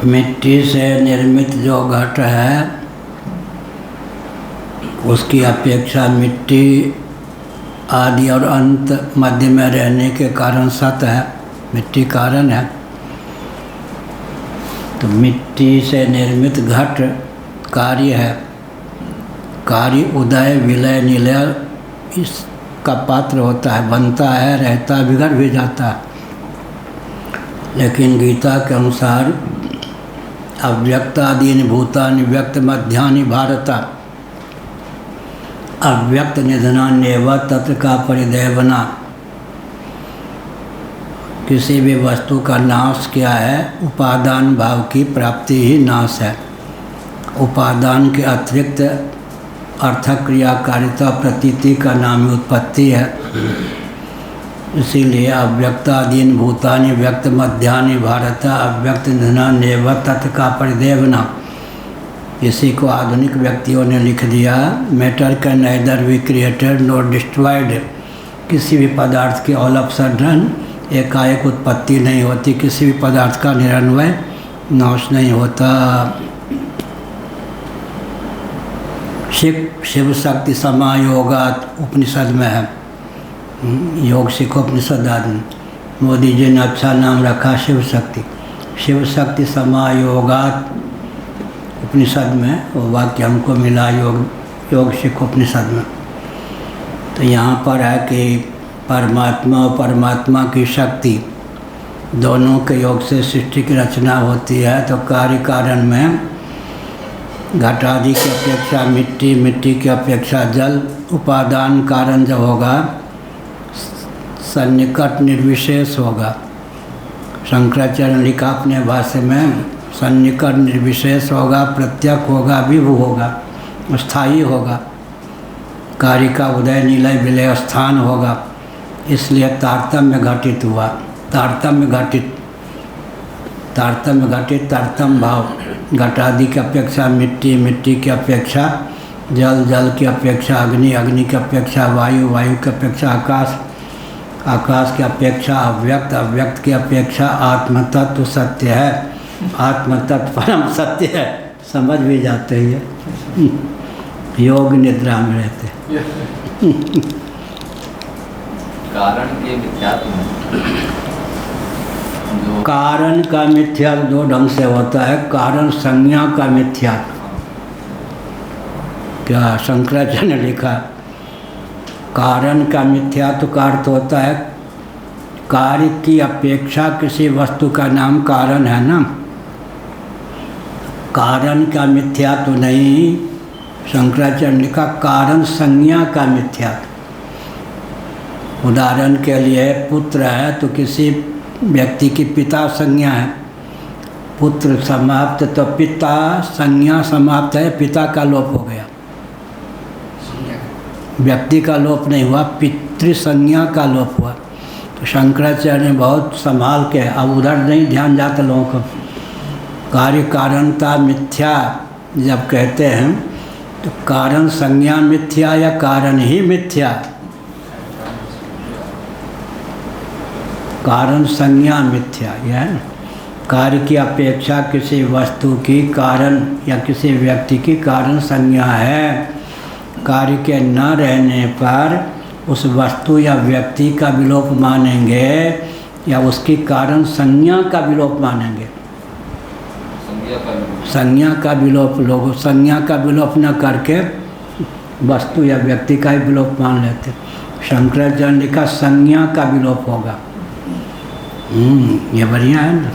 मिट्टी से निर्मित जो घट है, उसकी अपेक्षा मिट्टी आदि और अंत मध्य में रहने के कारण सत है, मिट्टी कारण है। तो मिट्टी से निर्मित घट कार्य है, कार्य उदय विलय निलय इसका पात्र होता है, बनता है, रहता है, बिगड़ भी जाता है। लेकिन गीता के अनुसार अव्यक्तादीनि भूतानि व्यक्त मध्यानि भारत, अव्यक्त निधनान्येव तत्र का परिदेवना। किसी भी वस्तु का नाश क्या है? उपादान भाव की प्राप्ति ही नाश है। उपादान के अतिरिक्त अर्थक्रियाकारिता प्रतीति का नाम ही उत्पत्ति है। इसीलिए अव्यक्तादीन भूतानि व्यक्त मध्यानि भारत अव्यक्त निधनान्येव तत्र का परिदेवना। इसी को आधुनिक व्यक्तियों ने लिख दिया, matter can neither be created nor destroyed. किसी भी पदार्थ की ऑल ऑफ सडन एकाएक उत्पत्ति नहीं होती, किसी भी पदार्थ का निरन्वय नाश नहीं होता। शिव शक्ति समायोगात उपनिषद में है, योग सिखोपनिषद आदि। मोदी जी ने अच्छा नाम रखा शिव शक्ति। शिव शक्ति समायोगात उपनिषद में वो वाक्य हमको मिला योग सिखोपनिषद में। तो यहाँ पर है कि परमात्मा और परमात्मा की शक्ति दोनों के योग से सृष्टि की रचना होती है। तो कार्य कारण में घट आदि की अपेक्षा मिट्टी, मिट्टी की अपेक्षा जल, उपादान कारण जब होगा सन्निकट निर्विशेष होगा। शंकराचार्य ने लिखा अपने भाष्य में, सन्निकट निर्विशेष होगा, प्रत्यक होगा, विभु होगा, स्थायी होगा। कार्य का उदय निलय विलय स्थान होगा। इसलिए तारतम्य घटित हुआ। तारतम्य घटित तारतम्य भाव। घटादि की अपेक्षा मिट्टी, मिट्टी की अपेक्षा जल, जल की अपेक्षा अग्नि, अग्नि की अपेक्षा वायु, वायु की अपेक्षा आकाश, आकाश की अपेक्षा अव्यक्त, अव्यक्त की अपेक्षा आत्म तत्व सत्य है। आत्म तत्व परम सत्य है। समझ भी जाते हैं। योग निद्रा में रहते कारण के मिथ्यात्व जो कारण का मिथ्या दो ढंग से होता है। कारण संज्ञा का मिथ्यात्व। क्या शंकराचार्य ने लिखा, कारण का मिथ्यात्व का अर्थ होता है कार्य की अपेक्षा किसी वस्तु का नाम कारण है ना। कारण का मिथ्यात्व नहीं। शंकराचार्य ने लिखा कारण संज्ञा का मिथ्यात्व। उदाहरण के लिए पुत्र है तो किसी व्यक्ति की पिता संज्ञा है। पुत्र समाप्त तो पिता संज्ञा समाप्त है, पिता का लोप हो गया। व्यक्ति का लोप नहीं हुआ, पितृ संज्ञा का लोप हुआ। तो शंकराचार्य ने बहुत संभाल के, अब उधर नहीं ध्यान जाता लोगों को। कार्य कारणता मिथ्या जब कहते हैं तो कारण संज्ञा मिथ्या या कारण ही मिथ्या। कारण संज्ञा मिथ्या यह है। कार्य की अपेक्षा किसी वस्तु की कारण या किसी व्यक्ति की कारण संज्ञा है। कार्य के न रहने पर उस वस्तु या व्यक्ति का विलोप मानेंगे या उसकी कारण संज्ञा का विलोप मानेंगे। संज्ञा का विलोप, लोग संज्ञा का विलोप न करके वस्तु या व्यक्ति का ही विलोप मान लेते। शंकराचार्य ने लिखा संज्ञा का विलोप होगा। ये बढ़िया है ना।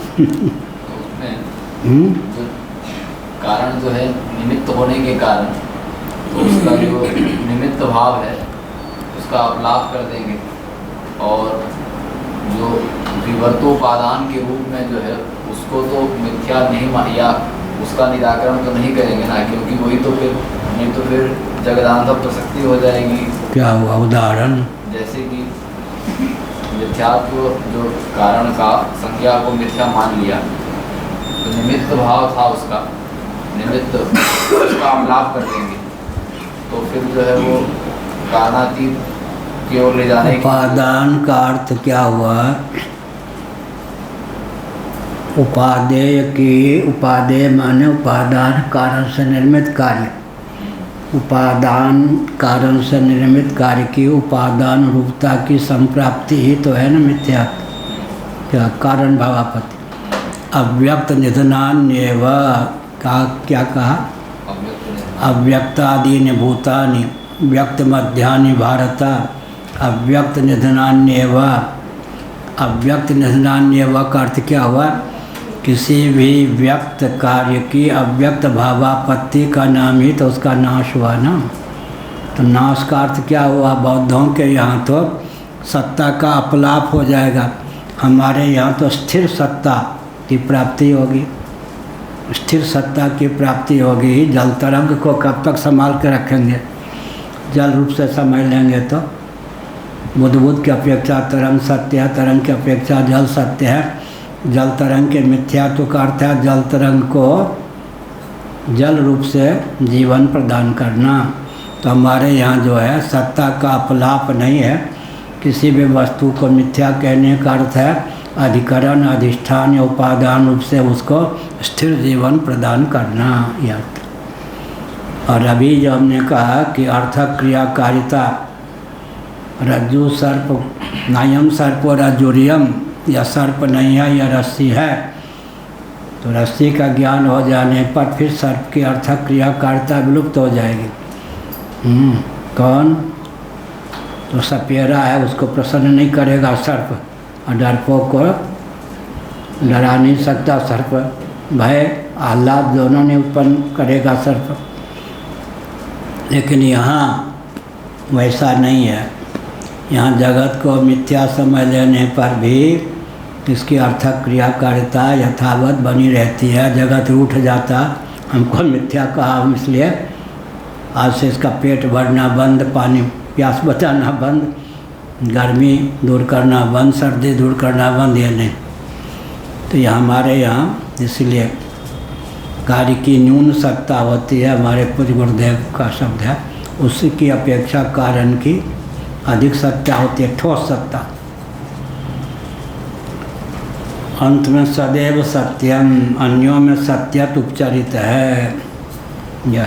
जो कारण जो है निमित्त होने के कारण, तो उसका जो निमित्त भाव है उसका अपलाप कर देंगे और जो विवर्तोपादान के रूप में जो है उसको तो मिथ्या नहीं या उसका निराकरण तो नहीं करेंगे ना, क्योंकि वही तो फिर नहीं तो फिर जगदांत प्रसक्ति हो जाएगी। क्या हुआ उदाहरण? जैसे कि मिथ्यात्व जो कारण का संज्ञा को मिथ्या मान लिया तो निमित्त भाव था उसका, निमित्त उसका अपलाप कर देंगे तो फिर जो है वो कारणातीत की ओर ले जाने। उपादान का अर्थ क्या हुआ? उपादेय की, उपादेय माने उपादान कारण से निर्मित कार्य। उपादान कारण से निर्मित कार्य की उपादान रूपता की संप्राप्ति ही तो है ना मिथ्या। क्या कारण भावापति। अव्यक्त निधनान्येव का क्या कहा? अव्यक्तादीनि भूतानि व्यक्त मध्यानि भारत अव्यक्त निधनान्येव। अव्यक्त निधनान्येव का अर्थ क्या हुआ? किसी भी व्यक्त कार्य की अव्यक्त भावापत्ति का नाम ही तो उसका नाश हुआ ना। तो नाश का अर्थ क्या हुआ? बौद्धों के यहाँ तो सत्ता का अपलाप हो जाएगा, हमारे यहाँ तो स्थिर सत्ता की प्राप्ति होगी। स्थिर सत्ता की प्राप्ति होगी। जल तरंग को कब तक संभाल के रखेंगे? जल रूप से समझ लेंगे तो बुद्ध की अपेक्षा तरंग सत्य है, तरंग की अपेक्षा जल सत्य है। जल तरंग के मिथ्यात्व का अर्थ है जल तरंग को जल रूप से जीवन प्रदान करना। तो हमारे यहाँ जो है सत्ता का अपलाप नहीं है। किसी भी वस्तु को मिथ्या कहने का अर्थ है अधिकरण, अधिष्ठान या उपादान रूप से उसको स्थिर जीवन प्रदान करना यह अर्थ। और अभी जो हमने कहा कि अर्थक क्रियाकारिता रज्जु सर्प नायम सर्पो रज्जुरियम, या सर्प नहीं है या रस्सी है। तो रस्सी का ज्ञान हो जाने पर फिर सर्प की अर्थक क्रियाकारिता विलुप्त हो जाएगी। कौन? तो सपेरा है, उसको प्रसन्न नहीं करेगा सर्प, और डरपोक को डरा नहीं सकता सर्प। भय आह्लाद दोनों ने उत्पन्न करेगा सर्प। लेकिन यहाँ वैसा नहीं है। यहाँ जगत को मिथ्या समझ लेने पर भी इसकी अर्थक क्रियाकारिता यथावत बनी रहती है। जगत रूठ जाता, हमको मिथ्या कहा, हम इसलिए आज से इसका पेट भरना बंद, पानी प्यास बचाना बंद, गर्मी दूर करना बंद, सर्दी दूर करना बंद, ये नहीं। तो ये हमारे यहाँ इसलिए कार्य की न्यून सत्ता होती है। हमारे पूज्य गुरुदेव का शब्द है, उसकी अपेक्षा कारण की अधिक सत्ता होती है, ठोस सत्ता। अंत में सदैव सत्यम, अन्यों में सत्यत उपचरित है। यह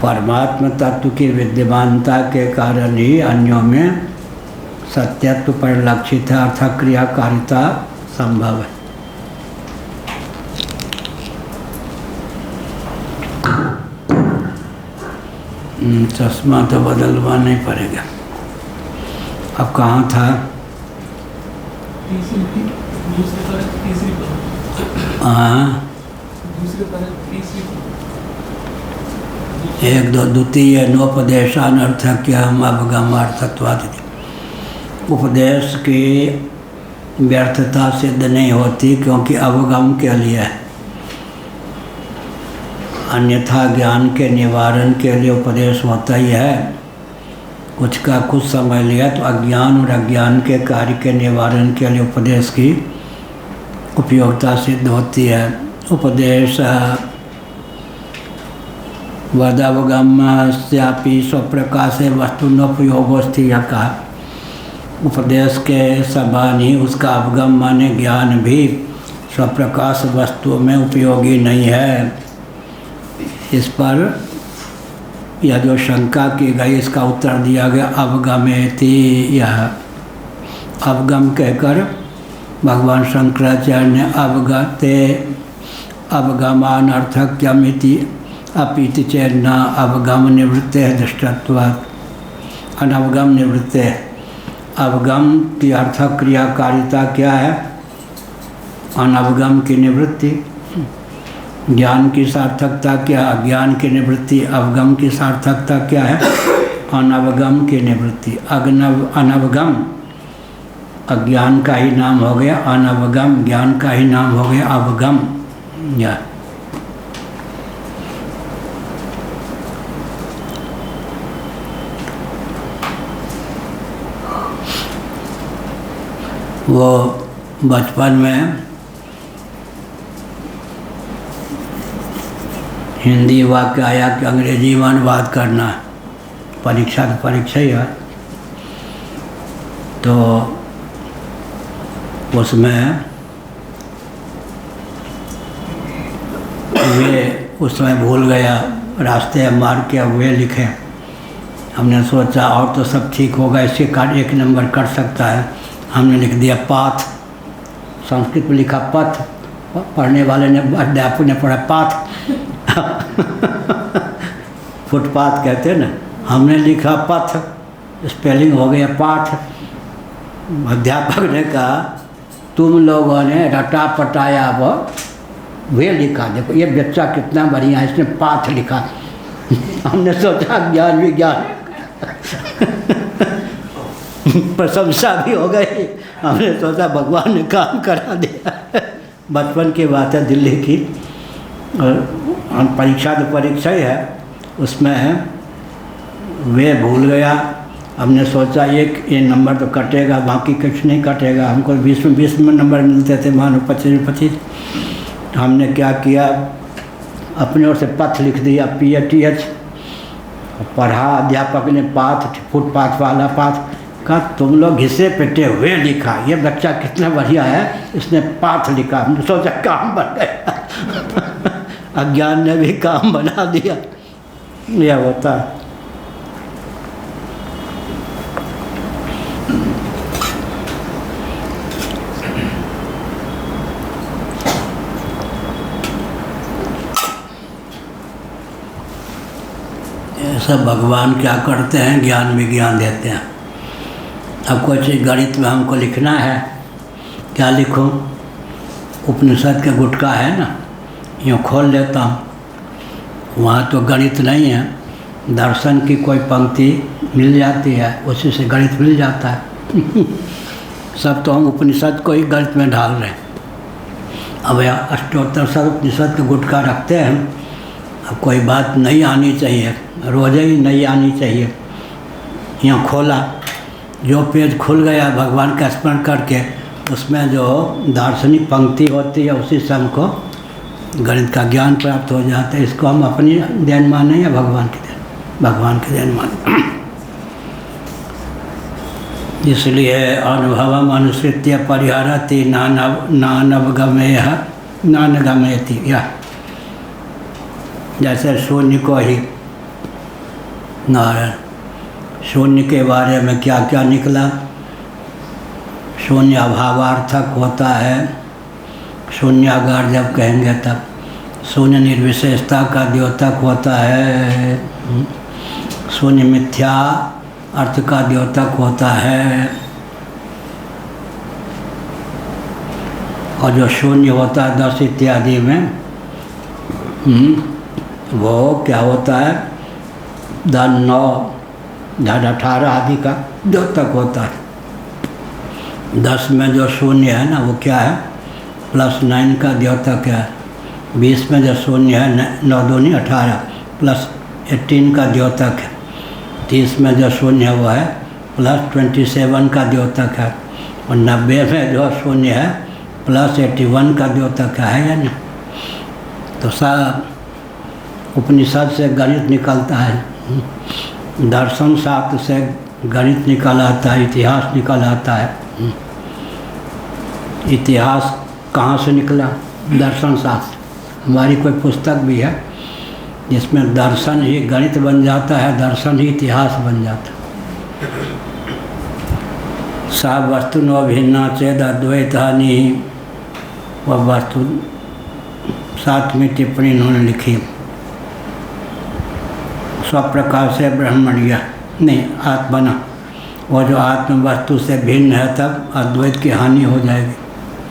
परमात्मा तत्व की विद्यमानता के कारण ही अन्यों में सत्यत्व परिलक्षित है, अर्थात क्रियाकारिता संभव है। चश्मा तो बदलवा नहीं पड़ेगा। अब कहाँ था? हाँ, एक दो द्वितीय नोपदेशानर्थक्यम अवगमार्थत्वादि। उपदेश की व्यर्थता सिद्ध नहीं होती, क्योंकि अवगम के लिए है। अन्यथा ज्ञान के निवारण के लिए उपदेश होता ही है। कुछ का कुछ समझ लिया तो अज्ञान और अज्ञान के कार्य के निवारण के लिए उपदेश की उपयोगिता सिद्ध होती है। उपदेश वदावगम्यापि स्वप्रकाशे वस्तुनोपयोगोस्ति, यह कहा। उपदेश के समान ही उसका अवगम माने ज्ञान भी स्वप्रकाश वस्तु में उपयोगी नहीं है। इस पर यह जो शंका की गई, इसका उत्तर दिया गया अवगमेति। यह अवगम कहकर भगवान शंकराचार्य ने अवगते अवगमान अर्थक्यमिति अपीति चेन्न अवगम निवृत्ते दृष्टत्वात्। अनवगम निवृत्ते, अवगम की अर्थक क्रियाकारिता क्या है? अनवगम की निवृत्ति। ज्ञान की सार्थकता क्या? अज्ञान की निवृत्ति। अवगम की सार्थकता क्या है? अनवगम की निवृत्ति। अनवगम अज्ञान का ही नाम हो गया, अनवगम ज्ञान का ही नाम हो गया अवगम। या वो बचपन में हिंदी वाक्य आया कि अंग्रेजी में अनुवाद करना है, परीक्षा तो परीक्षा ही है। तो उसमें वे उस समय भूल गया, रास्ते मार के वे लिखे। हमने सोचा और तो सब ठीक होगा, इसके कार्य एक नंबर कर सकता है। हमने लिख दिया पाथ, संस्कृत में लिखा पथ, पढ़ने वाले ने अध्यापक ने पढ़ा पाथ फुटपाथ कहते हैं ना, हमने लिखा पथ, स्पेलिंग हो गया पाठ। अध्यापक ने कहा तुम लोगों ने रटा पटाया वो वे लिखा, देखो ये बच्चा कितना बढ़िया है, इसने पाठ लिखा। हमने सोचा ज्ञान विज्ञान प्रशंसा भी हो गई। हमने सोचा भगवान ने काम करा दिया। बचपन की बात है, दिल्ली की, और परीक्षा तो परीक्षा ही है, उसमें वे भूल गया। हमने सोचा ये नंबर तो कटेगा, बाकी कुछ नहीं कटेगा। हमको 20 में नंबर मिलते थे, मानो 25। हमने क्या किया, अपने ओर से पथ लिख दिया, PATH। पढ़ा, अध्यापक ने पाथ, फुटपाथ वाला पाथ। कहा तुम लोग घिसे पिटे हुए लिखा, ये बच्चा कितना बढ़िया है, इसने पाथ लिखा। हमने सोचा काम बन गया। अज्ञान ने भी काम बना दिया। यह होता है। सब भगवान क्या करते हैं, ज्ञान विज्ञान देते हैं। अब कोई चीज़ गणित में हमको लिखना है, क्या लिखूं? उपनिषद के गुटका है ना, यूँ खोल लेता हूँ, वहाँ तो गणित नहीं है, दर्शन की कोई पंक्ति मिल जाती है, उसी से गणित मिल जाता है। सब तो हम उपनिषद को ही गणित में ढाल रहे हैं। अब अष्टोत्तर सब उपनिषद के गुटका रखते हैं। अब कोई बात नहीं आनी चाहिए, रोज़ ही नहीं आनी चाहिए। यहाँ खोला, जो पेज खुल गया भगवान का स्मरण करके, उसमें जो दार्शनिक पंक्ति होती है उसी से हमको गणित का ज्ञान प्राप्त हो जाता है। इसको हम अपनी देन माने या भगवान की देन? भगवान की देन माने। इसलिए अनुभवम अनुसृत्य परिहरति नानवगमयति। यह जैसे शून्य को ही नारायण, शून्य के बारे में क्या क्या निकला? शून्य अभावार्थक होता है, शून्यागार जब कहेंगे तब। शून्य निर्विशेषता का द्योतक होता है, शून्य मिथ्या अर्थ का द्योतक होता है। और जो शून्य होता है 10 इत्यादि में, वो क्या होता है? 10, 9, 18 आदि का द्योतक होता है। 10 में जो शून्य है ना, वो क्या है? +9 का द्योतक है। 20 में जो शून्य है 9 दूनी 18 +18 का द्योतक है। 30 में जो शून्य है वो है +27 का द्योतक है। और 90 में जो शून्य है +81 का द्योतक है या नहीं? तो सब उपनिषद से गणित निकलता है, दर्शन शास्त्र से गणित निकल आता है, इतिहास निकल आता है। इतिहास कहाँ से निकला? दर्शन शास्त्र। हमारी कोई पुस्तक भी है जिसमें दर्शन ही गणित बन जाता है, दर्शन ही इतिहास बन जाता है। सा वस्तु नो भिन्ना चेद अद्वैत हानि, वह वस्तु 7वीं टिप्पणी इन्होंने लिखी। स्वप्रकाश से ब्रह्मण्य नहीं आत्मना, वो जो आत्म वस्तु से भिन्न है तब अद्वैत की हानि हो जाएगी।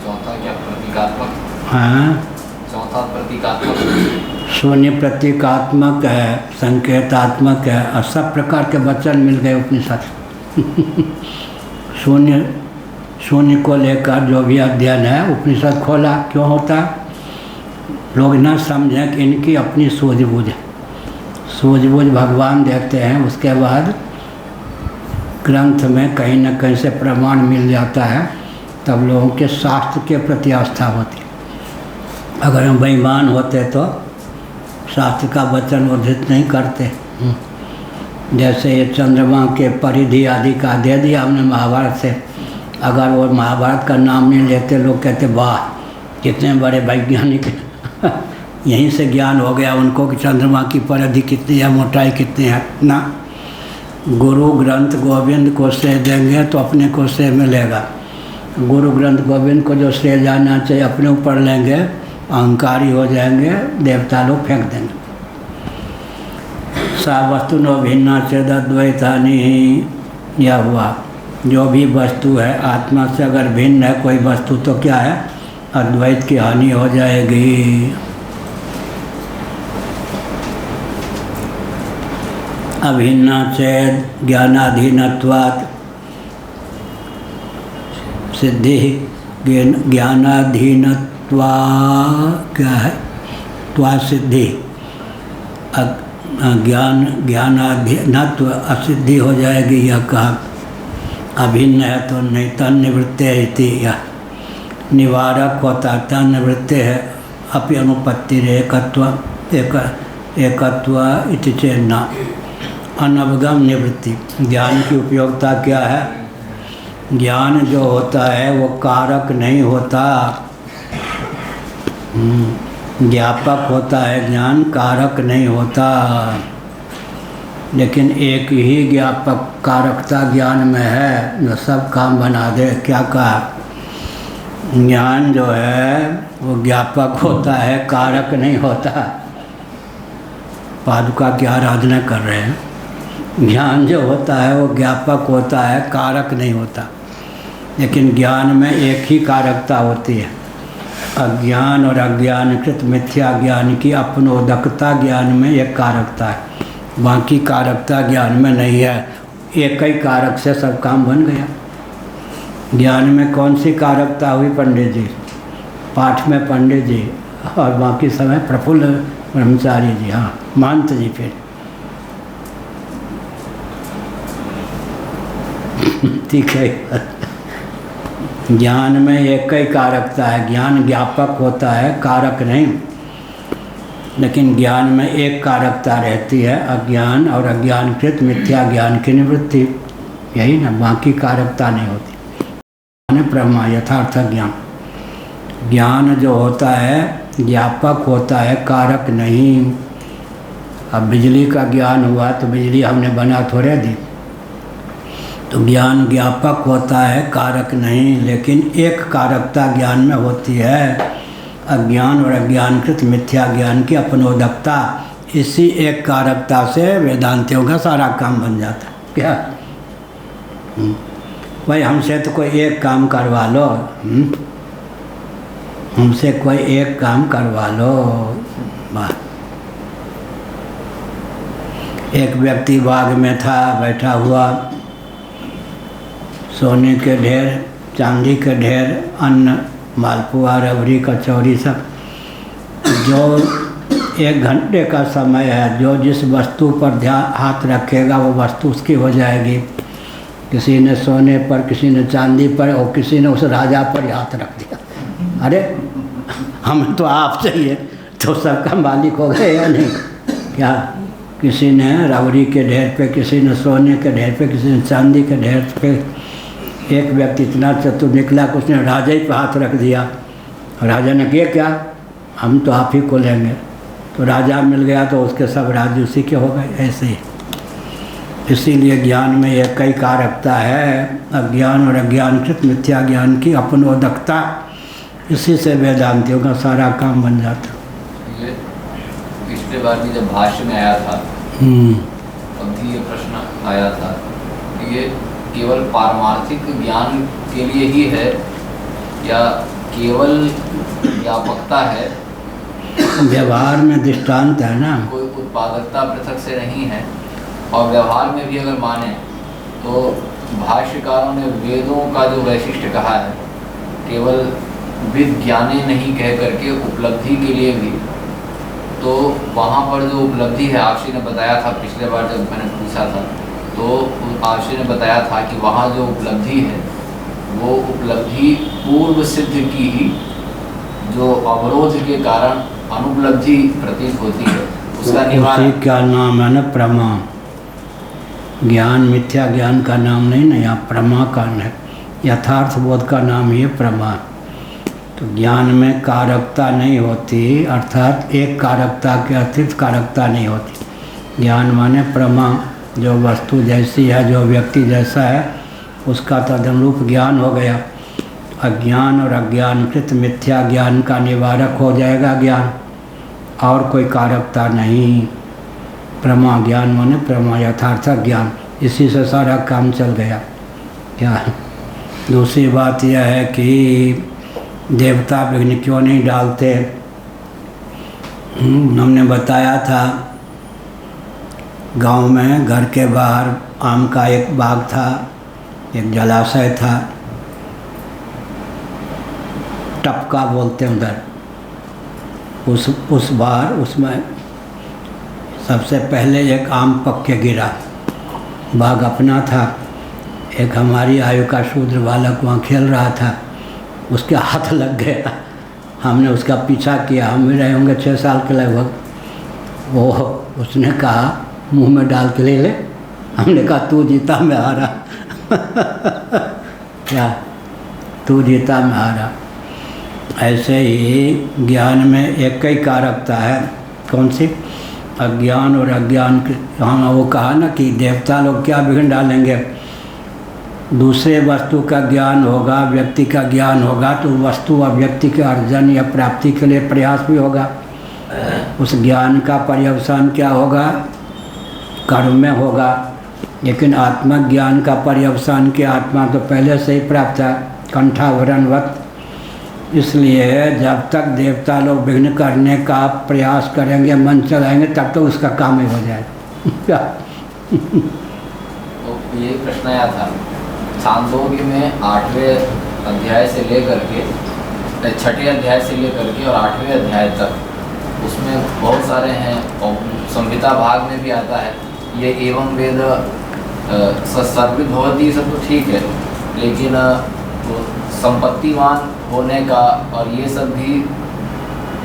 चौथा क्या? प्रतीकात्मक। हाँ, चौथा प्रतीकात्मक। शून्य प्रतीकात्मक है, संकेतात्मक है, और सब प्रकार के वचन मिल गए उपनिषद। शून्य को लेकर जो भी अध्ययन है उपनिषद खोला, क्यों होता है? लोग न समझें कि इनकी अपनी सूझबूझ भगवान देते हैं। उसके बाद ग्रंथ में कहीं न कहीं से प्रमाण मिल जाता है, तब लोगों के शास्त्र के प्रति आस्था होती है। अगर हम बेईमान होते तो शास्त्र का वचन उद्धृत नहीं करते। जैसे ये चंद्रमा के परिधि आदि का दे दिया हमने महाभारत से, अगर वो महाभारत का नाम नहीं लेते, लोग कहते वाह कितने बड़े वैज्ञानिक यहीं से ज्ञान हो गया उनको कि चंद्रमा की परिधि कितनी है, मोटाई कितनी है ना। गुरु ग्रंथ गोविंद को श्रेय देंगे तो अपने को श्रेय मिलेगा। गुरु ग्रंथ गोविंद को जो श्रेय जाना चाहिए अपने ऊपर लेंगे, अहंकारी हो जाएंगे, देवता लोग फेंक देंगे। सा वस्तु नो भिन्ना चेद अद्वैत हानि, यह हुआ जो भी वस्तु है आत्मा से अगर भिन्न है कोई वस्तु तो क्या है? अद्वैत की हानि हो जाएगी। अभिन्ना चेद ज्ञानाधीनत्वात् सिद्धि, ज्ञानाधीनत्वा क्या है? त्वा सिद्धि, ज्ञानाधीनत्व असिद्धि हो जाएगी। यह कहा अभिन्न है तो नहीं, तन निवृत्ति इति, यह निवारक होता, तन निवृत्ति है। अपि अनुपत्ति एकत्व इति चेन्ना, अनवगम निवृत्ति। ज्ञान की उपयोगिता क्या है? ज्ञान जो होता है वो कारक नहीं होता, ज्ञापक होता है ज्ञान, कारक नहीं होता। लेकिन एक ही ज्ञापक कारकता ज्ञान में है जो सब काम बना दे। क्या कहा? ज्ञान जो है वो ज्ञापक होता है, कारक नहीं होता। पादुका की आराधना कर रहे हैं। ज्ञान जो होता है वो ज्ञापक होता है, कारक नहीं होता। लेकिन ज्ञान में एक ही कारकता होती है। अज्ञान और अज्ञानकृत मिथ्या ज्ञान की अपनोदकता ज्ञान में एक कारकता है, बाकी कारकता ज्ञान में नहीं है। एक ही कारक से सब काम बन गया। ज्ञान में कौन सी कारकता हुई पंडित जी? पाठ में पंडित जी और बाकी समय प्रफुल्ल ब्रह्मचारी जी। हाँ, महंत जी। फिर ठीक है। ज्ञान में एक ही कारकता है। ज्ञान ज्ञापक होता है, कारक नहीं। लेकिन ज्ञान में एक कारकता रहती है, अज्ञान और अज्ञानकृत मिथ्या ज्ञान की निवृत्ति। यही ना, बाकी कारकता नहीं होती। ब्रह्मा यथार्थ ज्ञान। ज्ञान जो होता है ज्ञापक होता है, कारक नहीं। अब बिजली का ज्ञान हुआ तो बिजली हमने बना थोड़े दी। तो ज्ञान ज्ञापक होता है, कारक नहीं। लेकिन एक कारकता ज्ञान में होती है, अज्ञान और अज्ञानकृत मिथ्या ज्ञान की अपनोदकता। इसी एक कारकता से वेदांतियों का सारा काम बन जाता है। क्या भाई, हमसे तो कोई एक काम करवा लो, हमसे कोई एक काम करवा लो। वाह। एक व्यक्ति बाग में था, बैठा हुआ, सोने के ढेर, चांदी के ढेर, अन्न, मालपुआ, रबड़ी, कचौरी सब। जो 1 घंटे का समय है, जो जिस वस्तु पर ध्यान हाथ रखेगा वो वस्तु उसकी हो जाएगी। किसी ने सोने पर, किसी ने चांदी पर, और किसी ने उस राजा पर हाथ रख दिया। अरे हमें तो आप चाहिए, तो सबका मालिक हो गए या नहीं? क्या किसी ने रबड़ी के ढेर पे, किसी ने सोने के ढेर पे, किसी ने चांदी के ढेर पे। एक व्यक्ति इतना चतुर निकला कि उसने राजा ही पे हाथ रख दिया। राजा ने किया क्या? हम तो आप ही को लेंगे। तो राजा मिल गया तो उसके सब राज्य उसी के हो गए। ऐसे ही इसीलिए ज्ञान में एक ही कारकता है, अज्ञान और अज्ञानकृत मिथ्या ज्ञान की अपनोदकता। इसी से वेदांतियों का सारा काम बन जाता। ये पिछले बार भी जब भाष्य में आया था तब भी ये प्रश्न आया था कि ये केवल पारमार्थिक ज्ञान के लिए ही है या केवल व्यापकता है? व्यवहार में दृष्टांत है ना, कोई उत्पादकता पृथक से नहीं है। और व्यवहार में भी अगर माने तो भाष्यकारों ने वेदों का जो वैशिष्ट्य कहा है, केवल विज्ञाने नहीं कह करके उपलब्धि के लिए भी, तो वहाँ पर जो उपलब्धि है, आपसी ने बताया था पिछले बार जब मैंने पूछा था, तो आपसी ने बताया था कि वहाँ जो उपलब्धि है वो उपलब्धि पूर्व सिद्ध की ही जो अवरोध के कारण अनुपलब्धि प्रतीत होती है, उसका निवारण। उसी का नाम है ना प्रमा। ज्ञान मिथ्या ज्ञान का नाम नहीं ना, यहाँ प्रमा का है। यथार्थ बोध का ही है प्रमा। तो ज्ञान में कारकता नहीं होती, अर्थात एक कारकता के अतिरिक्त कारकता नहीं होती। ज्ञान माने प्रमा, जो वस्तु जैसी है, जो व्यक्ति जैसा है, उसका तदनुरूप ज्ञान हो गया। अज्ञान और अज्ञानकृत मिथ्या ज्ञान का निवारक हो जाएगा ज्ञान, और कोई कारकता नहीं। प्रमा ज्ञान माने प्रमा, यथार्थ ज्ञान। इसी से सारा काम चल गया। क्या दूसरी बात यह है कि देवता विघ्न क्यों नहीं डालते? हमने बताया था, गांव में घर के बाहर आम का एक बाग था, एक जलाशय था, टपका बोलते हैं उधर। उस बार उसमें सबसे पहले एक आम पक के गिरा। बाग अपना था। एक हमारी आयु का शूद्र बालक वहाँ खेल रहा था, उसके हाथ लग गया। हमने उसका पीछा किया, हम भी रहे होंगे 6 साल के लगभग। वो उसने कहा मुंह में डाल के ले ले। हमने कहा तू जीता मैं हारा। क्या तू जीता मैं हारा? ऐसे ही ज्ञान में एक ही कारकता है। कौन सी? अज्ञान और अज्ञान के। हाँ, वो कहा ना कि देवता लोग क्या विघ्न डालेंगे? दूसरे वस्तु का ज्ञान होगा, व्यक्ति का ज्ञान होगा, तो वस्तु और व्यक्ति के अर्जन या प्राप्ति के लिए प्रयास भी होगा। उस ज्ञान का पर्यवसान क्या होगा? कर्म में होगा। लेकिन आत्मज्ञान का पर्यवसान की आत्मा तो पहले से ही प्राप्त है, कंठावरणवत। इसलिए जब तक देवता लोग विघ्न करने का प्रयास करेंगे, मन चलाएंगे, तब तो उसका काम ही हो जाएगा। तो ये प्रश्न आया था, छांदोग्य में 8वें अध्याय से लेकर के 6ठे अध्याय से लेकर के और 8वें अध्याय तक, उसमें बहुत सारे हैं और संहिता भाग में भी आता है ये एवं वेद सर्वित भवती, सब तो ठीक है, लेकिन संपत्तिवान होने का और ये सब भी,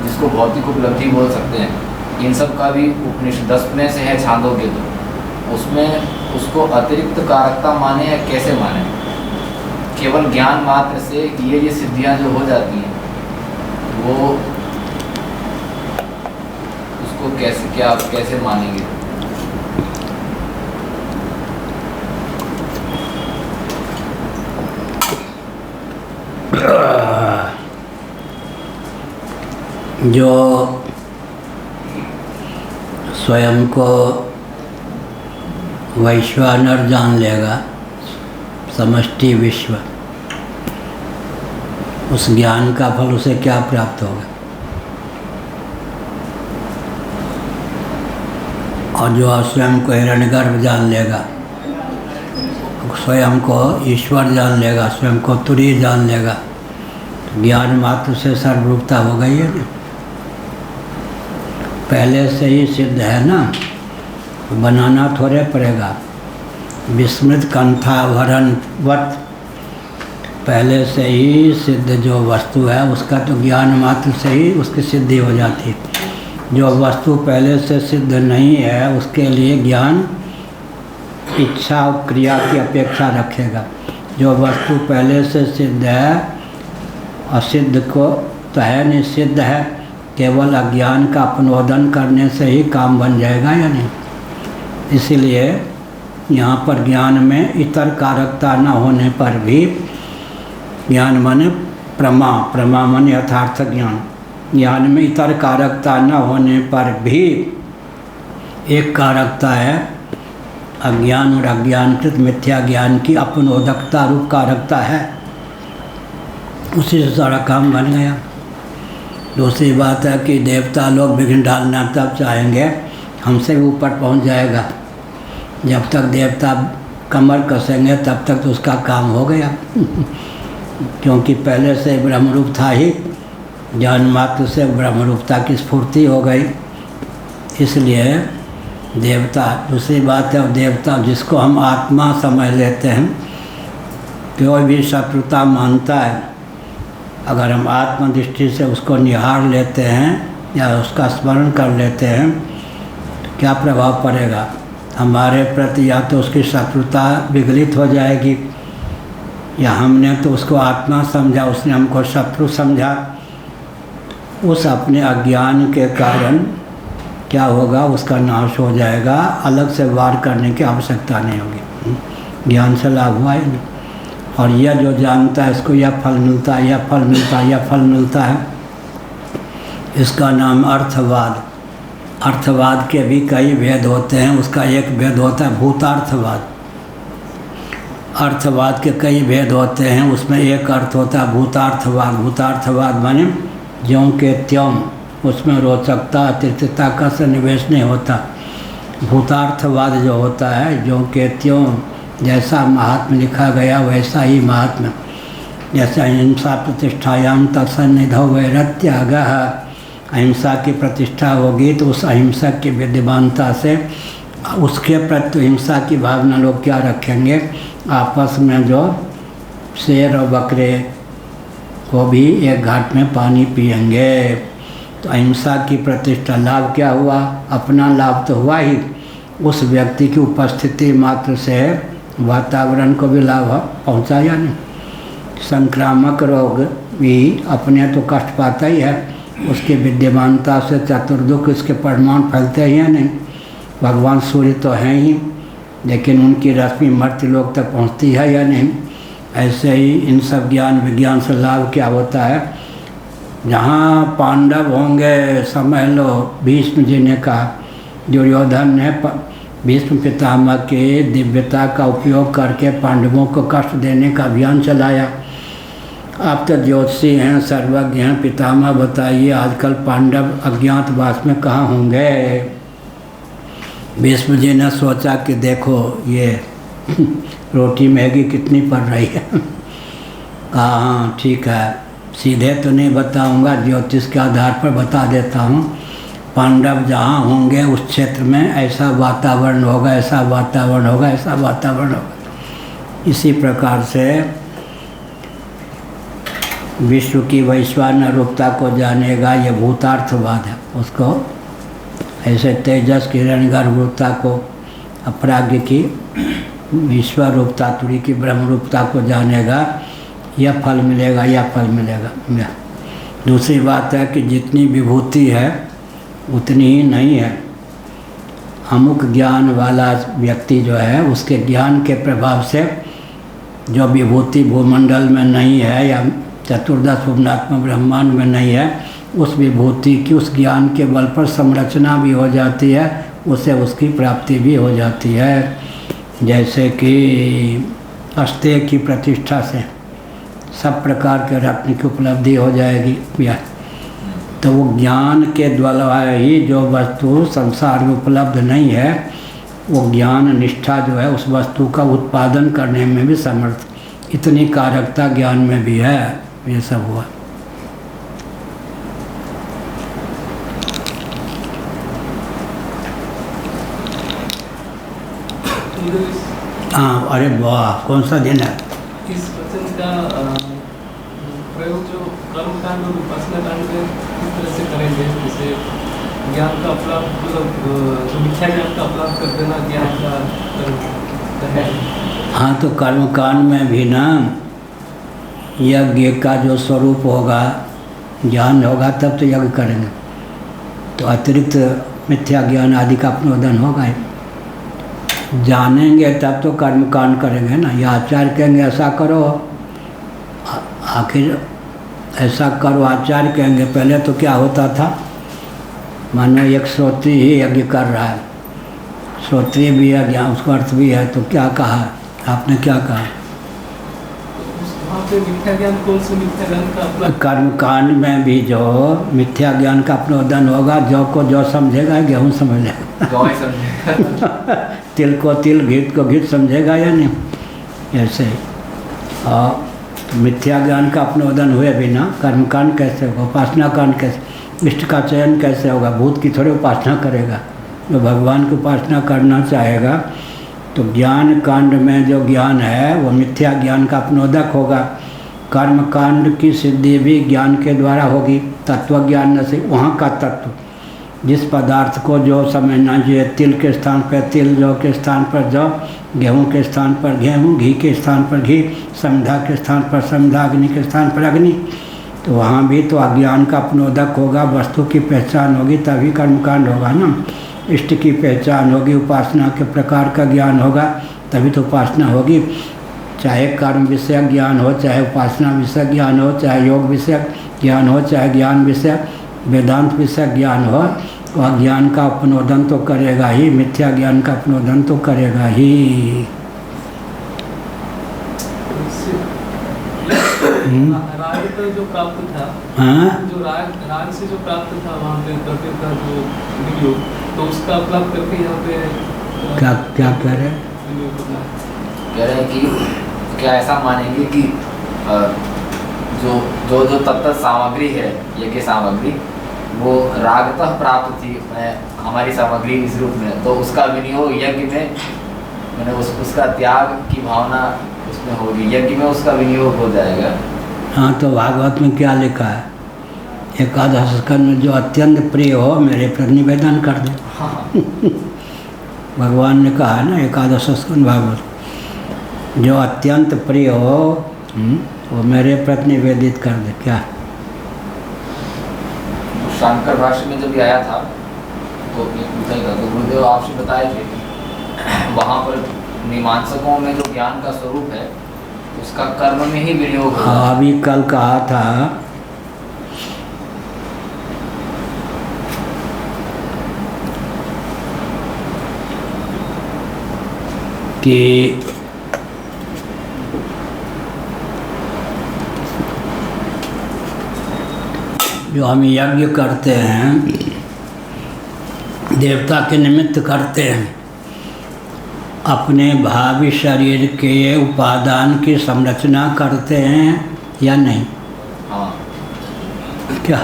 जिसको भौतिक उपलब्धि बोल सकते हैं, इन सब का भी उपनिषद 10 में से है छांदोग्य, तो उसमें उसको अतिरिक्त कारकता माने या कैसे माने? केवल ज्ञान मात्र से ये सिद्धियां जो हो जाती हैं वो उसको कैसे मानेंगे? जो स्वयं को वैश्वानर जान लेगा, समष्टि विश्व, उस ज्ञान का फल उसे क्या प्राप्त होगा? और जो स्वयं को हिरण्यगर्भ जान लेगा, स्वयं को ईश्वर जान लेगा, स्वयं को तुरीय जान लेगा, तो ज्ञान मात्र से सर्वरूपता हो गई है ना, पहले से ही सिद्ध है ना, बनाना थोड़े पड़ेगा। विस्मृत कंठाभरणवत पहले से ही सिद्ध जो वस्तु है उसका तो ज्ञान मात्र से ही उसकी सिद्धि हो जाती है। जो वस्तु पहले से सिद्ध नहीं है उसके लिए ज्ञान इच्छा और क्रिया की अपेक्षा रखेगा। जो वस्तु पहले से सिद्ध है, असिद्ध को तो है नहीं, सिद्ध है, केवल अज्ञान का अपनोदन करने से ही काम बन जाएगा या नहीं। इसीलिए यहाँ पर ज्ञान में इतर कारकता न होने पर भी, ज्ञान माने प्रमा माने यथार्थ ज्ञान, ज्ञान में इतर कारकता न होने पर भी एक कारकता है, अज्ञान और अज्ञानकृत मिथ्या ज्ञान की अपनोदकता रूप कारकता है, उसी से सारा काम बन गया। दूसरी बात है कि देवता लोग विघ्न डालना तब चाहेंगे, हमसे भी ऊपर पहुंच जाएगा। जब तक देवता कमर कसेंगे तब तक तो उसका काम हो गया क्योंकि पहले से ब्रह्मरूप था ही, ज्ञान मात्र से ब्रह्मरूपता की स्फूर्ति हो गई। इसलिए देवता, दूसरी बात है देवता जिसको हम आत्मा समझ लेते हैं, कोई भी शत्रुता मानता है, अगर हम आत्मदृष्टि से उसको निहार लेते हैं या उसका स्मरण कर लेते हैं तो क्या प्रभाव पड़ेगा हमारे प्रति? या तो उसकी शत्रुता विगलित हो जाएगी, या हमने तो उसको आत्मा समझा, उसने हमको शत्रु समझा। उस अपने अज्ञान के कारण क्या होगा, उसका नाश हो जाएगा, अलग से वार करने की आवश्यकता नहीं होगी, ज्ञान से लाभ हुआ ही नहीं। और यह जो जानता है इसको यह फल मिलता है, यह फल मिलता है, यह फल मिलता है, इसका नाम अर्थवाद। अर्थवाद के भी कई भेद होते हैं, उसका एक भेद होता है भूतार्थवाद। अर्थवाद के कई भेद होते हैं, उसमें एक अर्थ होता है भूतार्थवाद। भूतार्थवाद माने ज्यों के त्यों, उसमें रोचकता अतिरिक्तता का सन्निवेश नहीं होता। भूतार्थवाद जो होता है ज्यों के त्यों, जैसा महात्म लिखा गया वैसा ही महात्म, जैसे अहिंसा प्रतिष्ठायाम तत्सन्निधौ वैरत्यागः, अहिंसा की प्रतिष्ठा होगी तो उस अहिंसक की विद्यमानता से उसके प्रति हिंसा की भावना लोग क्या रखेंगे, आपस में जो शेर और बकरे को भी एक घाट में पानी पिएंगे। तो अहिंसा की प्रतिष्ठा, लाभ क्या हुआ, अपना लाभ तो हुआ ही, उस व्यक्ति की उपस्थिति मात्र से वातावरण को भी लाभ पहुँचा या नहीं। संक्रामक रोग भी अपने तो कष्ट पाता ही है, उसकी विद्यमानता से चतुर्दुख इसके परिमाण फैलते ही हैं नहीं। भगवान सूर्य तो हैं ही, लेकिन उनकी रश्मि मर्त्य लोग तक पहुंचती है या नहीं। ऐसे ही इन सब ज्ञान विज्ञान से लाभ क्या होता है, जहाँ पांडव होंगे, समझ लो भीष्म जी ने कहा, दुर्योधन ने भीष्म पितामह के दिव्यता का उपयोग करके पांडवों को कष्ट देने का अभियान चलाया। आप तो ज्योतिषी हैं, सर्वज्ञ हैं, पितामह बताइए आजकल पांडव अज्ञातवास में कहाँ होंगे। भीष्म जी ने सोचा कि देखो ये रोटी महंगी कितनी पड़ रही है। कहा हाँ ठीक है, सीधे तो नहीं बताऊंगा, ज्योतिष के आधार पर बता देता हूँ। पांडव जहाँ होंगे उस क्षेत्र में ऐसा वातावरण होगा, ऐसा वातावरण होगा, ऐसा वातावरण होगा। इसी प्रकार से विश्व की वैश्वानर रूपता को जानेगा, ये भूतार्थवाद है। उसको ऐसे तेजस की रणगर्भ रूपता को, अपराज्ञ की विश्व रूपता, तुरी की ब्रह्म रूपता को जानेगा, यह फल मिलेगा, यह फल मिलेगा। दूसरी बात है कि जितनी विभूति है उतनी ही नहीं है। अमुक ज्ञान वाला व्यक्ति जो है, उसके ज्ञान के प्रभाव से जो विभूति भूमंडल में नहीं है या चतुर्दश भुवनात्मक ब्रह्मांड में नहीं है, उस विभूति की उस ज्ञान के बल पर संरचना भी हो जाती है, उसे उसकी प्राप्ति भी हो जाती है। जैसे कि अस्तेय की प्रतिष्ठा से सब प्रकार के रत्न की उपलब्धि हो जाएगी। या तो वो ज्ञान के द्वारा ही जो वस्तु संसार में उपलब्ध नहीं है, वो ज्ञान निष्ठा जो है उस वस्तु का उत्पादन करने में भी समर्थ, इतनी कारकता ज्ञान में भी है। ये सब हुआ। हाँ, अरे वाह, कौन सा दिन है? इस वचन का प्रयोग जो कर्म कांड और उपासना कांड में किस तरह से करेंगे? जैसे ज्ञान का अपलाप, मतलब जो मिथ्या ज्ञान का अपलाप कर देना ज्ञान का है। हाँ, तो कर्म कांड में भी ना यज्ञ का जो स्वरूप होगा, ज्ञान होगा तब तो यज्ञ करेंगे, तो अतिरिक्त मिथ्या ज्ञान आदि का अपनोदन होगा ही। जानेंगे तब तो कर्म कांड करेंगे ना। या आचार्य कहेंगे ऐसा करो, आखिर ऐसा करो आचार्य कहेंगे। पहले तो क्या होता था, मानो एक श्रोत्री ही यज्ञ कर रहा है, श्रोत्री भी है, ज्ञान उसका अर्थ भी है, तो क्या कहा आपने, क्या कहा? मिथ्या ज्ञान, कौन से मिथ्या ज्ञान का? कर्म कांड में भी जो मिथ्या ज्ञान का अपनोदन होगा, जौ को जौ समझेगा, गेहूँ समझ लेगा। तिल को तिल, घृत को घृत समझेगा या नहीं, ऐसे ही। और मिथ्या ज्ञान का अपनोदन हुए बिना कर्म कांड कैसे होगा, उपासना कांड कैसे, इष्ट का चयन कैसे होगा? भूत की थोड़ी उपासना करेगा। जो भगवान की उपासना करना चाहेगा तो ज्ञान कांड में जो ज्ञान है वो मिथ्या ज्ञान का अपनोदक होगा। कर्म कांड की सिद्धि भी ज्ञान के द्वारा होगी, तत्व ज्ञान से। वहाँ का तत्व, जिस पदार्थ को जो समझना चाहिए, तिल के स्थान पर तिल, जौ के स्थान पर जौ, गेहूँ के स्थान पर गेहूँ, घी के स्थान पर घी, समधा के स्थान पर समधा, अग्नि के स्थान पर अग्नि, तो वहाँ भी तो अज्ञान का अपनोदक होगा, वस्तु की पहचान होगी, तभी कर्मकांड होगा ना। इष्ट की पहचान होगी, उपासना के प्रकार का ज्ञान होगा, तभी तो उपासना होगी। चाहे कर्म विषय ज्ञान हो, चाहे उपासना विषय ज्ञान हो, चाहे योग विषय ज्ञान हो, चाहे ज्ञान विषय वेदांत विषय ज्ञान हो, वह ज्ञान का अपनोदन तो करेगा ही, मिथ्या ज्ञान का अपनोदन तो करेगा ही। राग का जो प्राप्त था, हाँ, जो राग से जो प्राप्त था वहाँ पे द्रव्य का जो विनियोग, तो उसका अपलाप करके यहाँ पे क्या क्या कह रहे हैं? कह रहे हैं कि क्या ऐसा मानेंगे कि जो तत्त सामग्री है, यज्ञ सामग्री, वो रागतः प्राप्त थी हमारी सामग्री इस रूप में, तो उसका विनियोग यज्ञ में, मैंने उसका त्याग की भावना उसमें होगी, यज्ञ में उसका विनियोग हो जाएगा। हाँ, तो भागवत में क्या लिखा है? एकादश स्कंद में जो अत्यंत प्रिय हो मेरे प्रति निवेदन कर दे। हाँ। भगवान ने कहा है ना, एकादश स्कंद भागवत, जो अत्यंत प्रिय हो वो मेरे प्रति निवेदित कर दे। क्या शंकर भाष्य में जब आया था तो पूछा ही था, तो गुरुदेव आपसे बताए थे वहाँ पर मीमांसकों में जो ज्ञान का स्वरूप है उसका कर्म में ही विनियोग होगा। हाँ, अभी कल कहा था कि जो हम यज्ञ करते हैं, देवता के निमित्त करते हैं, अपने भावी शरीर के उपादान की संरचना करते हैं या नहीं? हाँ। क्या